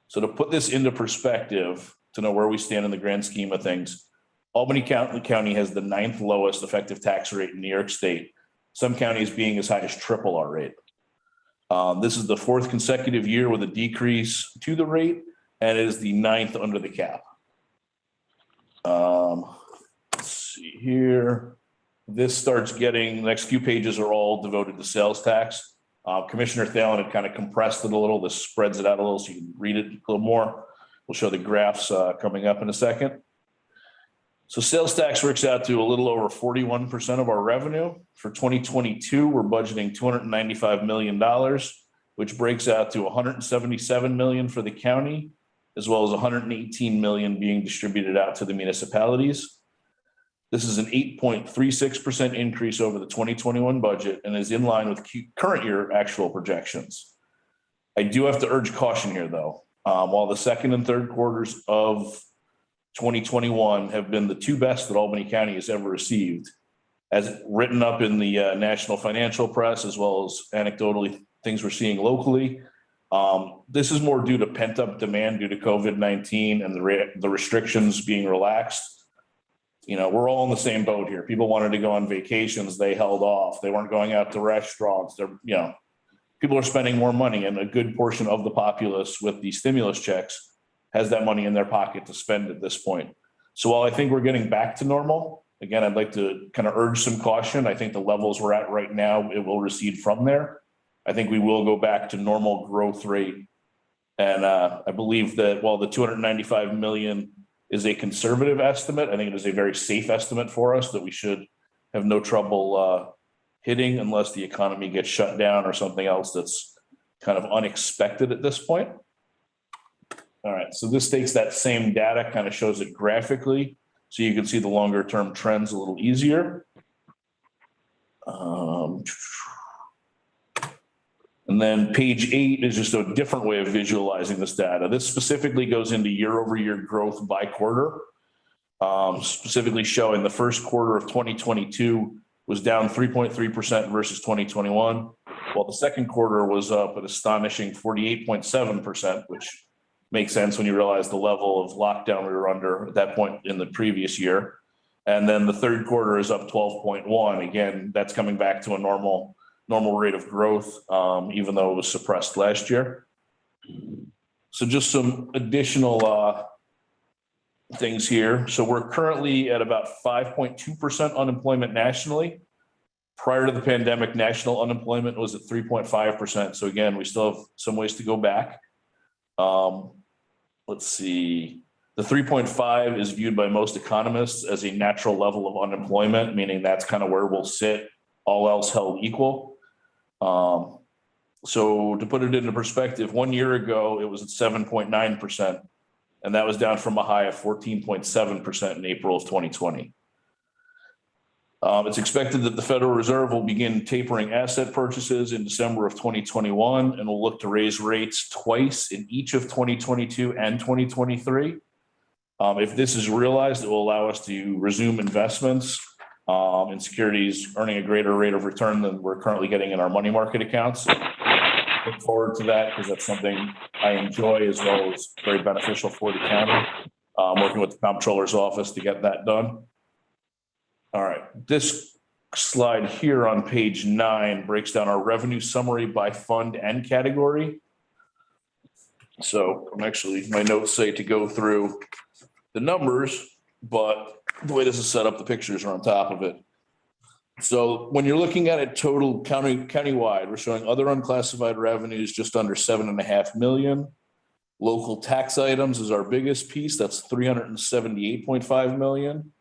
So to put this into perspective, to know where we stand in the grand scheme of things, Albany County has the 9th lowest effective tax rate in New York State, some counties being as high as triple our rate. This is the 4th consecutive year with a decrease to the rate, and it is the 9th under the cap. Let's see here. This starts getting, the next few pages are all devoted to sales tax. Commissioner Thalen had kind of compressed it a little. This spreads it out a little so you can read it a little more. We'll show the graphs coming up in a second. So sales tax works out to a little over 41% of our revenue. For 2022, we're budgeting $295 million, which breaks out to $177 million for the county, as well as $118 million being distributed out to the municipalities. This is an 8.36% increase over the 2021 budget and is in line with current year actual projections. I do have to urge caution here, though. While the second and third quarters of 2021 have been the two best that Albany County has ever received, as written up in the national financial press, as well as anecdotally things we're seeing locally. This is more due to pent-up demand due to COVID-19 and the restrictions being relaxed. We're all in the same boat here. People wanted to go on vacations. They held off. They weren't going out to restaurants. People are spending more money, and a good portion of the populace with the stimulus checks has that money in their pocket to spend at this point. So while I think we're getting back to normal, again, I'd like to kind of urge some caution. I think the levels we're at right now, it will recede from there. I think we will go back to normal growth rate. And I believe that while the $295 million is a conservative estimate, I think it is a very safe estimate for us that we should have no trouble hitting unless the economy gets shut down or something else that's kind of unexpected at this point. All right, so this takes that same data, kind of shows it graphically, so you can see the longer term trends a little easier. And then page 8 is just a different way of visualizing this data. This specifically goes into year over year growth by quarter, specifically showing the first quarter of 2022 was down 3.3% versus 2021, while the second quarter was up an astonishing 48.7%, which makes sense when you realize the level of lockdown we were under at that point in the previous year. And then the third quarter is up 12.1. Again, that's coming back to a normal rate of growth, even though it was suppressed last year. So just some additional things here. So we're currently at about 5.2% unemployment nationally. Prior to the pandemic, national unemployment was at 3.5%. So again, we still have some ways to go back. Let's see. The 3.5 is viewed by most economists as a natural level of unemployment, meaning that's kind of where we'll sit, all else held equal. So to put it into perspective, 1 year ago, it was at 7.9%, and that was down from a high of 14.7% in April of 2020. It's expected that the Federal Reserve will begin tapering asset purchases in December of 2021 and will look to raise rates twice in each of 2022 and 2023. If this is realized, it will allow us to resume investments in securities earning a greater rate of return than we're currently getting in our money market accounts. So look forward to that because that's something I enjoy as well as very beneficial for the county. Working with the comptroller's office to get that done. All right, this slide here on page 9 breaks down our revenue summary by fund and category. So I'm actually, my notes say to go through the numbers, but the way this is set up, the pictures are on top of it. So when you're looking at it total countywide, we're showing other unclassified revenues just under 7.5 million. Local tax items is our biggest piece. That's 378.5 million.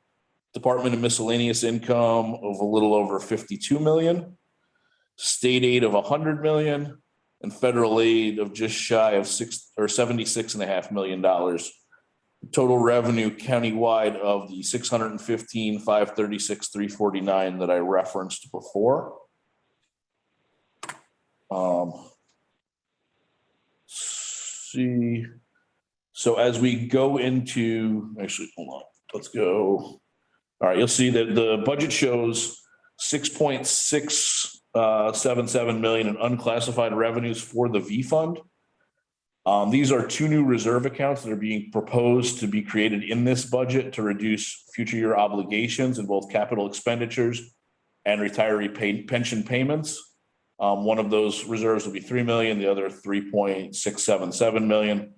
Department of miscellaneous income of a little over 52 million. State aid of 100 million, and federal aid of just shy of $76.5 million. Total revenue countywide of the 615, 536, 349 that I referenced before. See. So as we go into, actually, hold on, let's go. All right, you'll see that the budget shows 6.677 million in unclassified revenues for the V fund. These are two new reserve accounts that are being proposed to be created in this budget to reduce future year obligations in both capital expenditures and retiree pension payments. One of those reserves will be 3 million, the other 3.677 million.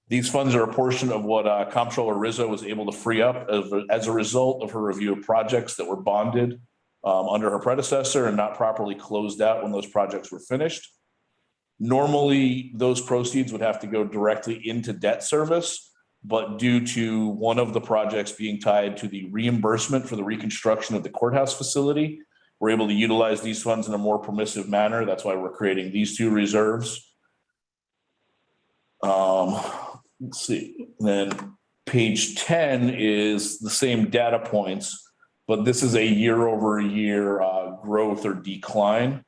These funds are a portion of what Comptroller Rizzo was able to free up as a result of her review of projects that were bonded under her predecessor and not properly closed out when those projects were finished. Normally, those proceeds would have to go directly into debt service, but due to one of the projects being tied to the reimbursement for the reconstruction of the courthouse facility, we're able to utilize these funds in a more permissive manner. That's why we're creating these two reserves. Let's see, then page 10 is the same data points, but this is a year-over-year growth or decline.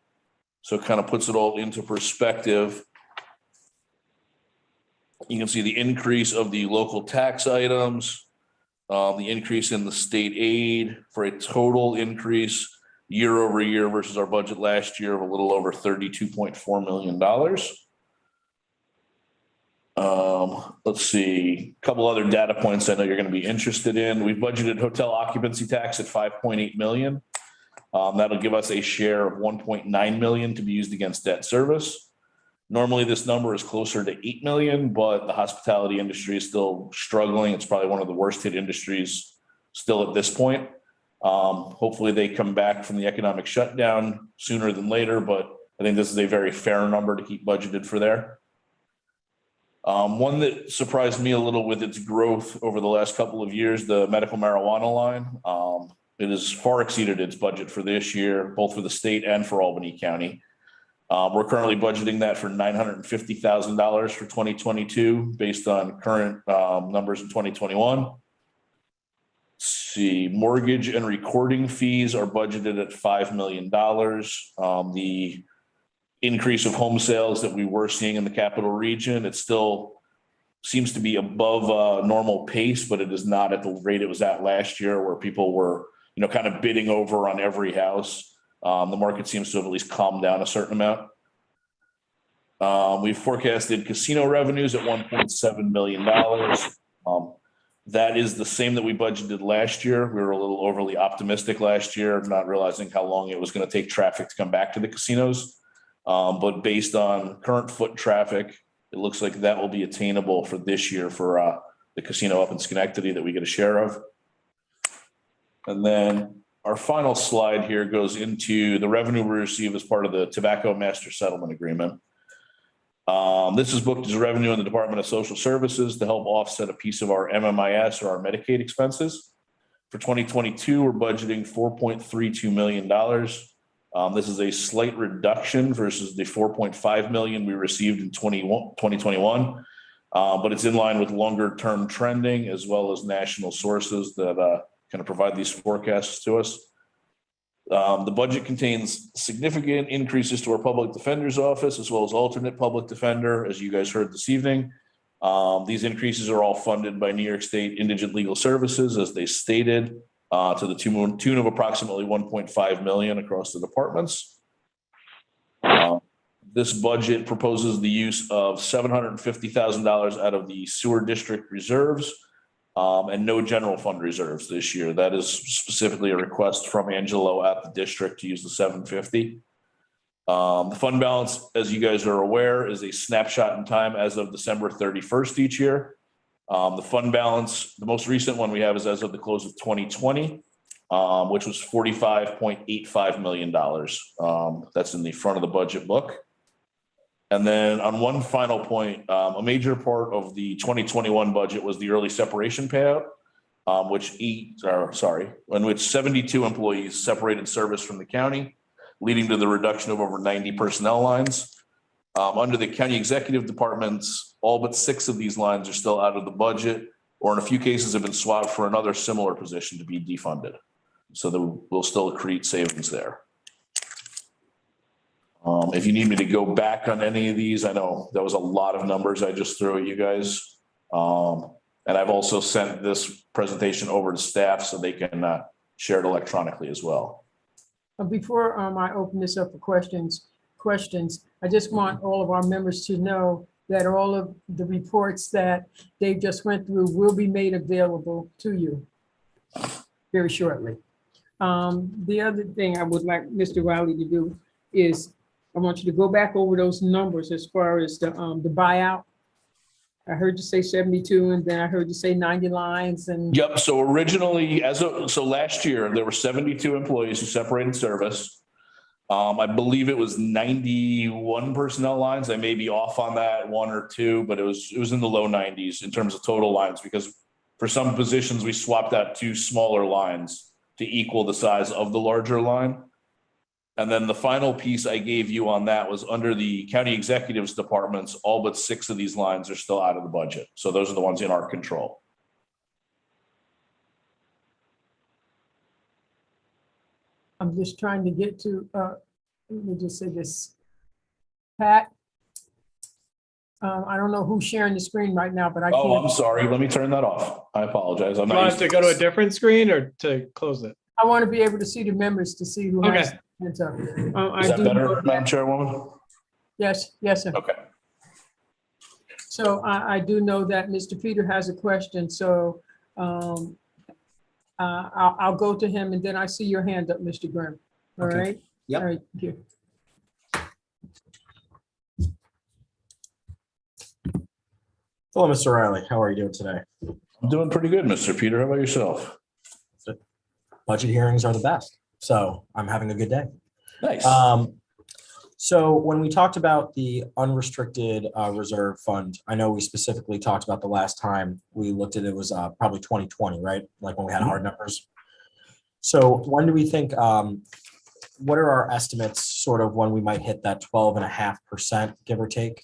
So it kind of puts it all into perspective. You can see the increase of the local tax items, the increase in the state aid for a total increase year over year versus our budget last year of a little over $32.4 million. Let's see, a couple other data points I know you're going to be interested in. We've budgeted hotel occupancy tax at 5.8 million. That'll give us a share of 1.9 million to be used against debt service. Normally this number is closer to 8 million, but the hospitality industry is still struggling. It's probably one of the worst hit industries still at this point. Hopefully they come back from the economic shutdown sooner than later, but I think this is a very fair number to keep budgeted for there. One that surprised me a little with its growth over the last couple of years, the medical marijuana line. It has far exceeded its budget for this year, both for the state and for Albany County. We're currently budgeting that for $950,000 for 2022 based on current numbers in 2021. Let's see, mortgage and recording fees are budgeted at $5 million. The increase of home sales that we were seeing in the capital region, it still seems to be above normal pace, but it is not at the rate it was at last year where people were, you know, kind of bidding over on every house. The market seems to have at least calmed down a certain amount. We've forecasted casino revenues at $1.7 million. That is the same that we budgeted last year. We were a little overly optimistic last year, not realizing how long it was going to take traffic to come back to the casinos. But based on current foot traffic, it looks like that will be attainable for this year for the casino up in Schenectady that we get a share of. And then our final slide here goes into the revenue we receive as part of the Tobacco Master Settlement Agreement. This is booked as revenue in the Department of Social Services to help offset a piece of our MMIS or our Medicaid expenses. For 2022, we're budgeting $4.32 million. This is a slight reduction versus the 4.5 million we received in 2021, but it's in line with longer term trending as well as national sources that kind of provide these forecasts to us. The budget contains significant increases to our public defender's office as well as alternate public defender, as you guys heard this evening. These increases are all funded by New York State Indigent Legal Services, as they stated, to the tune of approximately 1.5 million across the departments. This budget proposes the use of $750,000 out of the sewer district reserves and no general fund reserves this year. That is specifically a request from Angelo at the district to use the 750. The fund balance, as you guys are aware, is a snapshot in time as of December 31st each year. The fund balance, the most recent one we have is as of the close of 2020, which was $45.85 million. That's in the front of the budget book. And then on one final point, a major part of the 2021 budget was the early separation payout, in which 72 employees separated service from the county, leading to the reduction of over 90 personnel lines. Under the county executive departments, all but 6 of these lines are still out of the budget, or in a few cases have been swapped for another similar position to be defunded. So there will still accrete savings there. If you need me to go back on any of these, I know that was a lot of numbers I just threw at you guys. And I've also sent this presentation over to staff so they can share it electronically as well. Before I open this up for questions, I just want all of our members to know that all of the reports that Dave just went through will be made available to you very shortly. The other thing I would like Mr. Wiley to do is I want you to go back over those numbers as far as the buyout. I heard you say 72 and then I heard you say 90 lines and. Yep. So originally, so last year, there were 72 employees who separated service. I believe it was 91 personnel lines. I may be off on that 1 or 2, but it was in the low 90s in terms of total lines, because for some positions, we swapped out 2 smaller lines to equal the size of the larger line. And then the final piece I gave you on that was under the county executives departments, all but 6 of these lines are still out of the budget. So those are the ones in our control. I'm just trying to get to, let me just say this. Pat, I don't know who's sharing the screen right now, but I can't. Oh, I'm sorry. Let me turn that off. I apologize. I'm Do you not want used us to go to a different screen or to close it? I want to be able to see the members to see who has. Okay. hands up. Is that better, Madam Chairwoman? Yes, yes, sir. Okay. So I do know that Mr. Peter has a question, so I'll go to him and then I see your hand up, Mr. Grimm. All Okay. right? Yep. All right, thank you. Hello, Mr. Riley. How are you doing today? I'm doing pretty good, Mr. Peter. How about yourself? Budget hearings are the best, so I'm having a good day. Nice. So when we talked about the unrestricted reserve fund, I know we specifically talked about the last time we looked at it was probably 2020, right? Like when we had hard numbers. So when do we think, what are our estimates sort of when we might hit that 12.5%, give or take?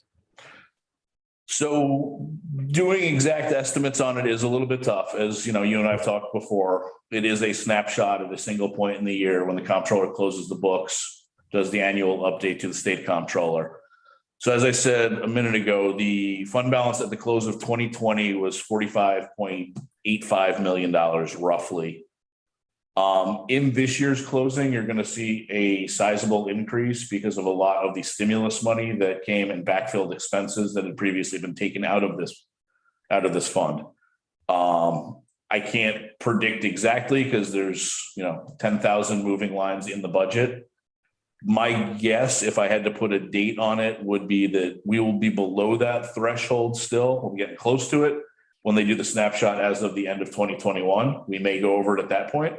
So doing exact estimates on it is a little bit tough. As you know, you and I have talked before, it is a snapshot at a single point in the year when the comptroller closes the books, does the annual update to the state comptroller. So as I said a minute ago, the fund balance at the close of 2020 was $45.85 million roughly. In this year's closing, you're going to see a sizable increase because of a lot of the stimulus money that came and backfilled expenses that had previously been taken out of this fund. I can't predict exactly because there's 10,000 moving lines in the budget. My guess, if I had to put a date on it, would be that we will be below that threshold still. We'll be getting close to it when they do the snapshot as of the end of 2021. We may go over it at that point.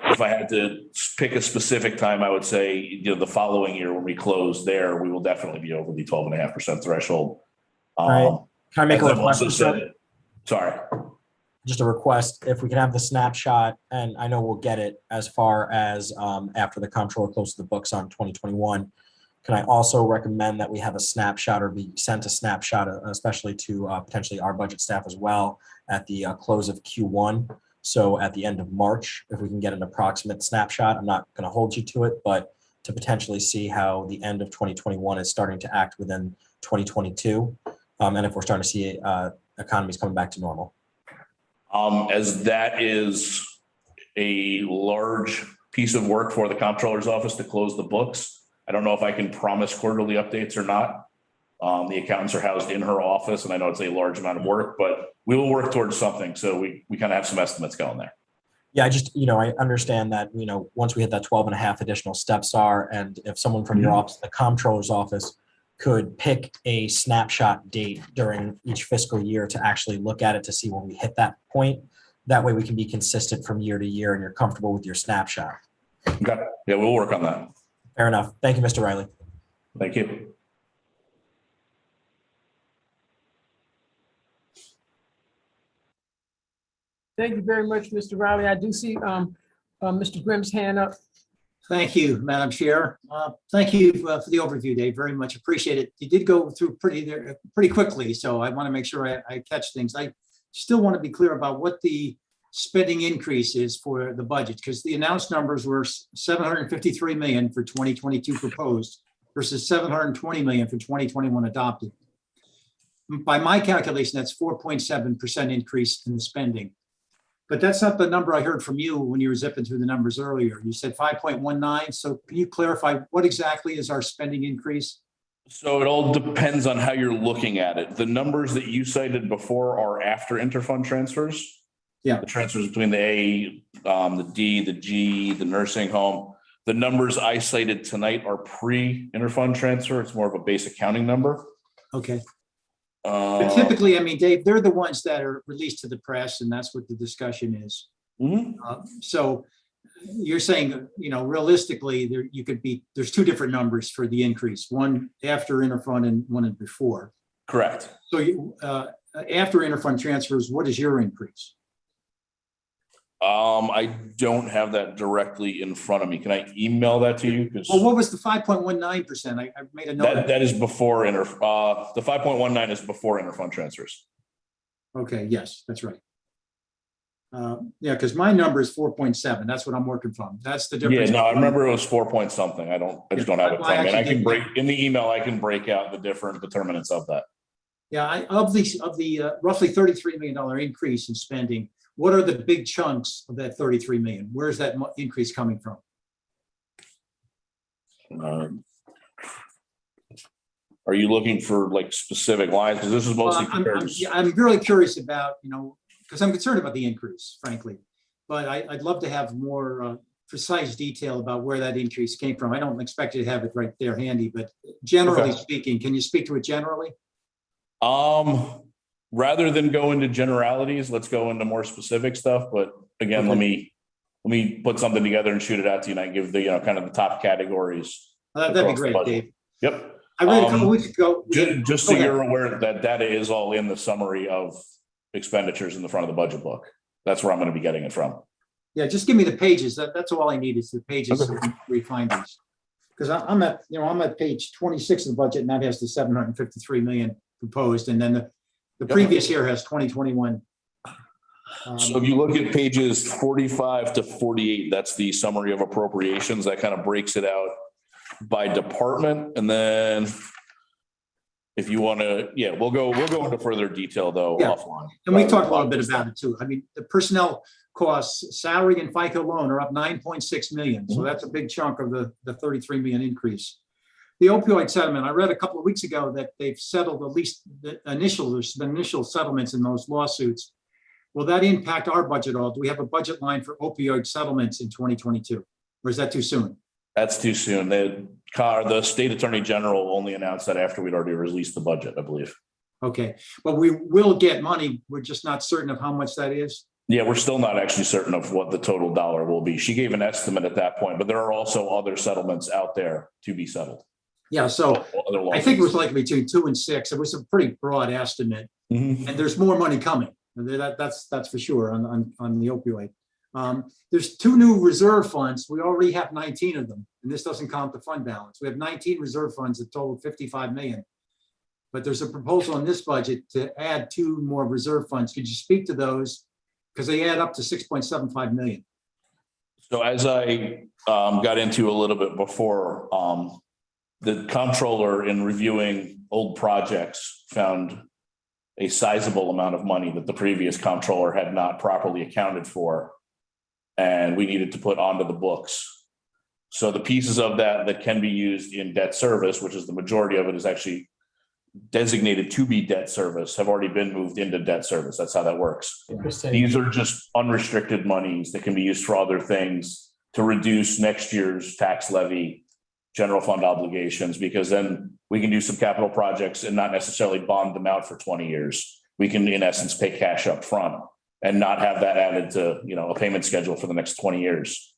If I had to pick a specific time, I would say, the following year when we close there, we will definitely be over the 12.5% threshold. Can I make a as I've request? also said, sorry. Just a request, if we can have the snapshot, and I know we'll get it as far as after the comptroller closes the books on 2021. Can I also recommend that we have a snapshot or be sent a snapshot, especially to potentially our budget staff as well at the close of Q1? So at the end of March, if we can get an approximate snapshot, I'm not going to hold you to it, but to potentially see how the end of 2021 is starting to act within 2022. And if we're starting to see economies coming back to normal. As that is a large piece of work for the comptroller's office to close the books. I don't know if I can promise quarterly updates or not. The accountants are housed in her office, and I know it's a large amount of work, but we will work towards something. So we kind of have some estimates going there. Yeah, I just, I understand that, once we hit that 12 and a half additional steps are, and if someone from your office, the comptroller's office, could pick a snapshot date during each fiscal year to actually look at it to see when we hit that point. That way we can be consistent from year to year and you're comfortable with your snapshot. Okay, yeah, we'll work on that. Fair enough. Thank you, Mr. Riley. Thank you. Thank you very much, Mr. Riley. I do see Mr. Grimm's hand up. Thank you, Madam Chair. Thank you for the overview, Dave. Very much appreciate it. You did go through pretty quickly, so I want to make sure I catch things. I still want to be clear about what the spending increase is for the budget, because the announced numbers were 753 million for 2022 proposed versus 720 million for 2021 adopted. By my calculation, that's 4.7% increase in the spending. But that's not the number I heard from you when you were zipping through the numbers earlier. You said 5.19. So can you clarify what exactly is our spending increase? So it all depends on how you're looking at it. The numbers that you cited before are after interfund transfers. Yeah. The transfers between the A, the D, the G, the nursing home. The numbers I cited tonight are pre-interfund transfer. It's more of a base accounting number. Okay. But typically, I mean, Dave, they're the ones that are released to the press, and that's what the discussion is. So you're saying, realistically, there's two different numbers for the increase, one after interfund and one before. Correct. So after interfund transfers, what is your increase? I don't have that directly in front of me. Can I email that to you? Well, what was the 5.19%? I made a note. That is before the 5.19 is before interfund transfers. Okay, yes, that's right. Yeah, because my number is 4.7. That's what I'm working from. That's the difference. Yeah, no, I remember it was 4 point something. I just don't have it in front of me. And I can break in the email, I can break out the different determinants of that. Yeah, of the roughly $33 million increase in spending, what are the big chunks of that 33 million? Where's that increase coming from? Are you looking for like specific lines? Because this is mostly I'm really curious about, because I'm concerned about the increase, frankly. But I'd love to have more precise detail about where that increase came from. I don't expect you to have it right there handy, but generally speaking, can you speak to it generally? Rather than go into generalities, let's go into more specific stuff. But again, let me put something together and shoot it out to you, and I give the kind of the top categories. That'd be great, Dave. Yep. I read a couple weeks ago. Just so you're aware, that data is all in the summary of expenditures in the front of the budget book. That's where I'm going to be getting it from. Yeah, just give me the pages. That's all I need is the pages so we find these. Because I'm at page 26 of the budget, and that has the 753 million proposed, and then the previous year has 2021. So if you look at pages 45 to 48, that's the summary of appropriations. That kind of breaks it out by department. And then if you want to, we'll go into further detail though offline. And we talked a little bit about it too. I mean, the personnel costs, salary and FICA loan are up 9.6 million. So that's a big chunk of the 33 million increase. The opioid settlement, I read a couple of weeks ago that they've settled at least the initial settlements in those lawsuits. Will that impact our budget at all? Do we have a budget line for opioid settlements in 2022? Or is that too soon? That's too soon. The state attorney general only announced that after we'd already released the budget, I believe. Okay, but we will get money. We're just not certain of how much that is. Yeah, we're still not actually certain of what the total dollar will be. She gave an estimate at that point, but there are also other settlements out there to be settled. Yeah, so I think it was likely between 2 and 6. It was a pretty broad estimate, and there's more money coming. That's for sure on the opioid. There's 2 new reserve funds. We already have 19 of them, and this doesn't count the fund balance. We have 19 reserve funds that total 55 million. But there's a proposal in this budget to add 2 more reserve funds. Could you speak to those? Because they add up to 6.75 million. So as I got into a little bit before, the comptroller in reviewing old projects found a sizable amount of money that the previous comptroller had not properly accounted for, and we needed to put onto the books. So the pieces of that can be used in debt service, which is the majority of it, is actually designated to be debt service have already been moved into debt service. That's how that works. These are just unrestricted monies that can be used for other things to reduce next year's tax levy, general fund obligations, because then we can do some capital projects and not necessarily bond them out for 20 years. We can, in essence, pay cash up front and not have that added to, a payment schedule for the next 20 years.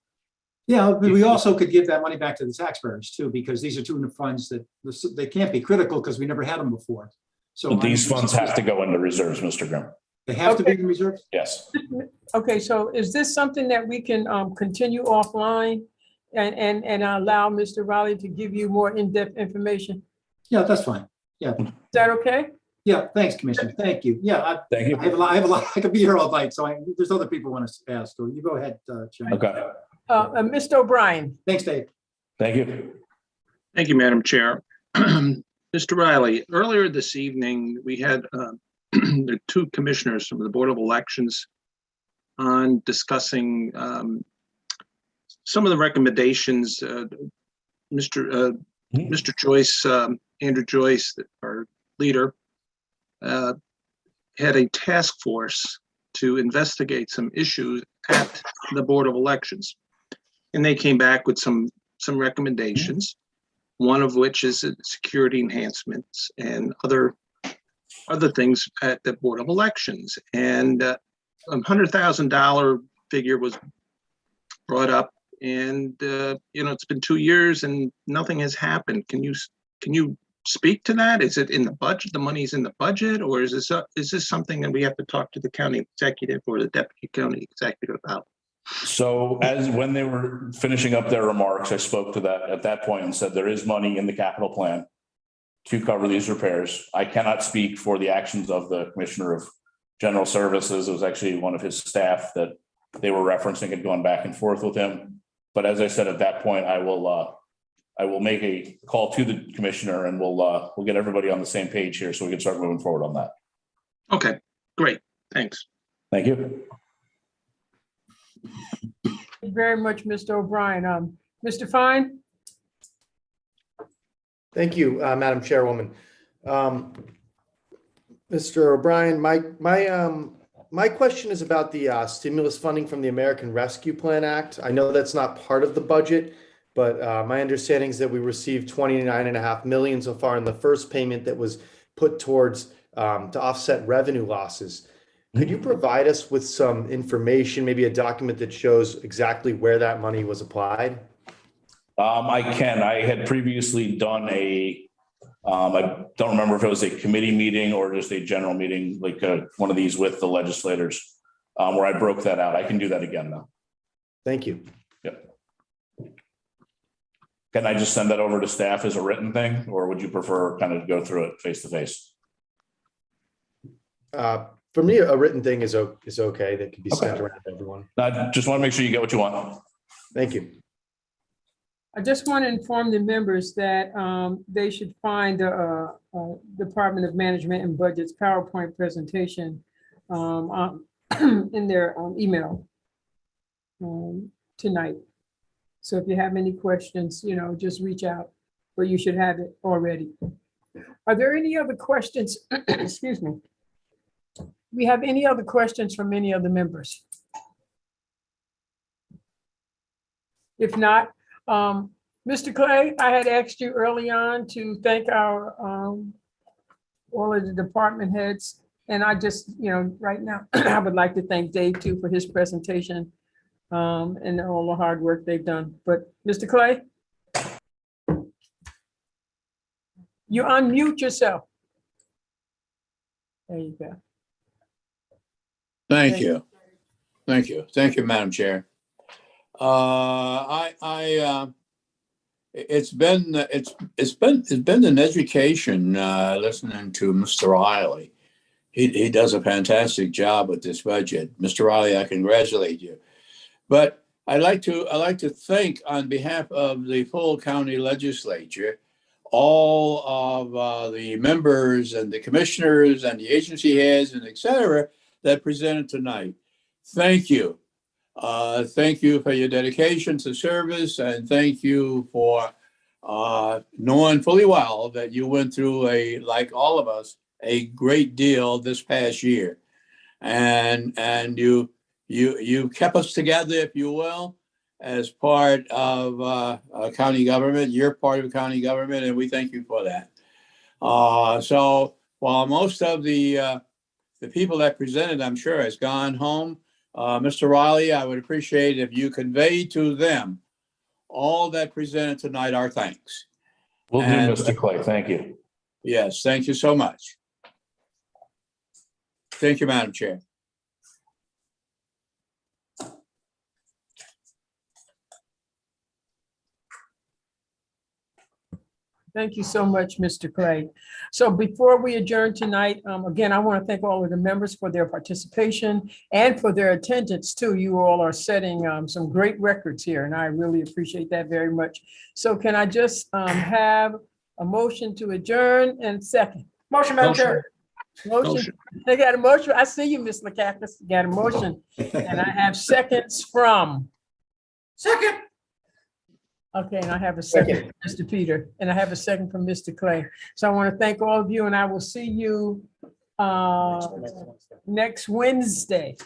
Yeah, but we also could give that money back to the taxpayers too, because these are two funds that they can't be critical because we never had them before. So But these funds have to go into reserves, Mr. Grimm. They have to be in reserves? Yes. Okay, so is this something that we can continue offline and allow Mr. Riley to give you more in-depth information? Yeah, that's fine. Yeah. Is that okay? Yeah, thanks, Commissioner. Thank you. Yeah, Thank you. I have a lot. I could be here all night, so there's other people want to ask. So you go ahead, Chairman. Okay. Mr. O'Brien. Thanks, Dave. Thank you. Thank you, Madam Chair. Mr. Riley, earlier this evening, we had the two commissioners from the Board of Elections on discussing some of the recommendations. Mr. Joyce, Andrew Joyce, our leader, had a task force to investigate some issues at the Board of Elections. And they came back with some recommendations, one of which is security enhancements and other things at the Board of Elections. And $100,000 figure was brought up, and it's been 2 years and nothing has happened. Can you speak to that? Is it in the budget? The money's in the budget, or is this something that we have to talk to the county executive or the deputy county executive about? So when they were finishing up their remarks, I spoke to that at that point and said there is money in the capital plan to cover these repairs. I cannot speak for the actions of the Commissioner of General Services. It was actually one of his staff that they were referencing had gone back and forth with him. But as I said at that point, I will make a call to the commissioner and we'll get everybody on the same page here so we can start moving forward on that. Okay, great. Thanks. Thank you. Thank you very much, Mr. O'Brien. Mr. Fine? Thank you, Madam Chairwoman. Mr. O'Brien, my question is about the stimulus funding from the American Rescue Plan Act. I know that's not part of the budget, but my understanding is that we received $29.5 million so far in the first payment that was put towards to offset revenue losses. Could you provide us with some information, maybe a document that shows exactly where that money was applied? I can. I had previously done I don't remember if it was a committee meeting or just a general meeting, like one of these with the legislators, where I broke that out. I can do that again though. Thank you. Yep. Can I just send that over to staff as a written thing, or would you prefer kind of go through it face to face? For me, a written thing is okay. That could be sent around to everyone. I just want to make sure you get what you want. Thank you. I just want to inform the members that they should find the Department of Management and Budget's PowerPoint presentation in their email tonight. So if you have any questions, just reach out, or you should have it already. Are there any other questions? Excuse me. We have any other questions from any of the members? If not, Mr. Clay, I had asked you early on to thank our all of the department heads, and I just, right now, I would like to thank Dave too for his presentation and all the hard work they've done. But Mr. Clay, you unmute yourself. There you go. Thank you. Thank you. Thank you, Madam Chair. It's been an education listening to Mr. Riley. He does a fantastic job with this budget. Mr. Riley, I congratulate you. But I'd like to thank on behalf of the full county legislature, all of the members and the commissioners and the agency heads and et cetera that presented tonight. Thank you. Thank you for your dedication to service, and thank you for knowing fully well that you went through like all of us, a great deal this past year. And you kept us together, if you will, as part of county government. You're part of county government, and we thank you for that. So while most of the people that presented, I'm sure, has gone home, Mr. Riley, I would appreciate if you convey to them all that presented tonight our thanks. Will do, Mr. Clay. Thank you. Yes, thank you so much. Thank you, Madam Chair. Thank you so much, Mr. Clay. So before we adjourn tonight, again, I want to thank all of the members for their participation and for their attendance too. You all are setting some great records here, and I really appreciate that very much. So can I just have a motion to adjourn and second? Motion, Madam Chair. Motion. I got a motion. I see you, Ms. Lakakis. Got a motion. And I have seconds from. Second. Okay, and I have a second from Mr. Peter, and I have a second from Mr. Clay. So I want to thank all of you, and I will see you next Wednesday.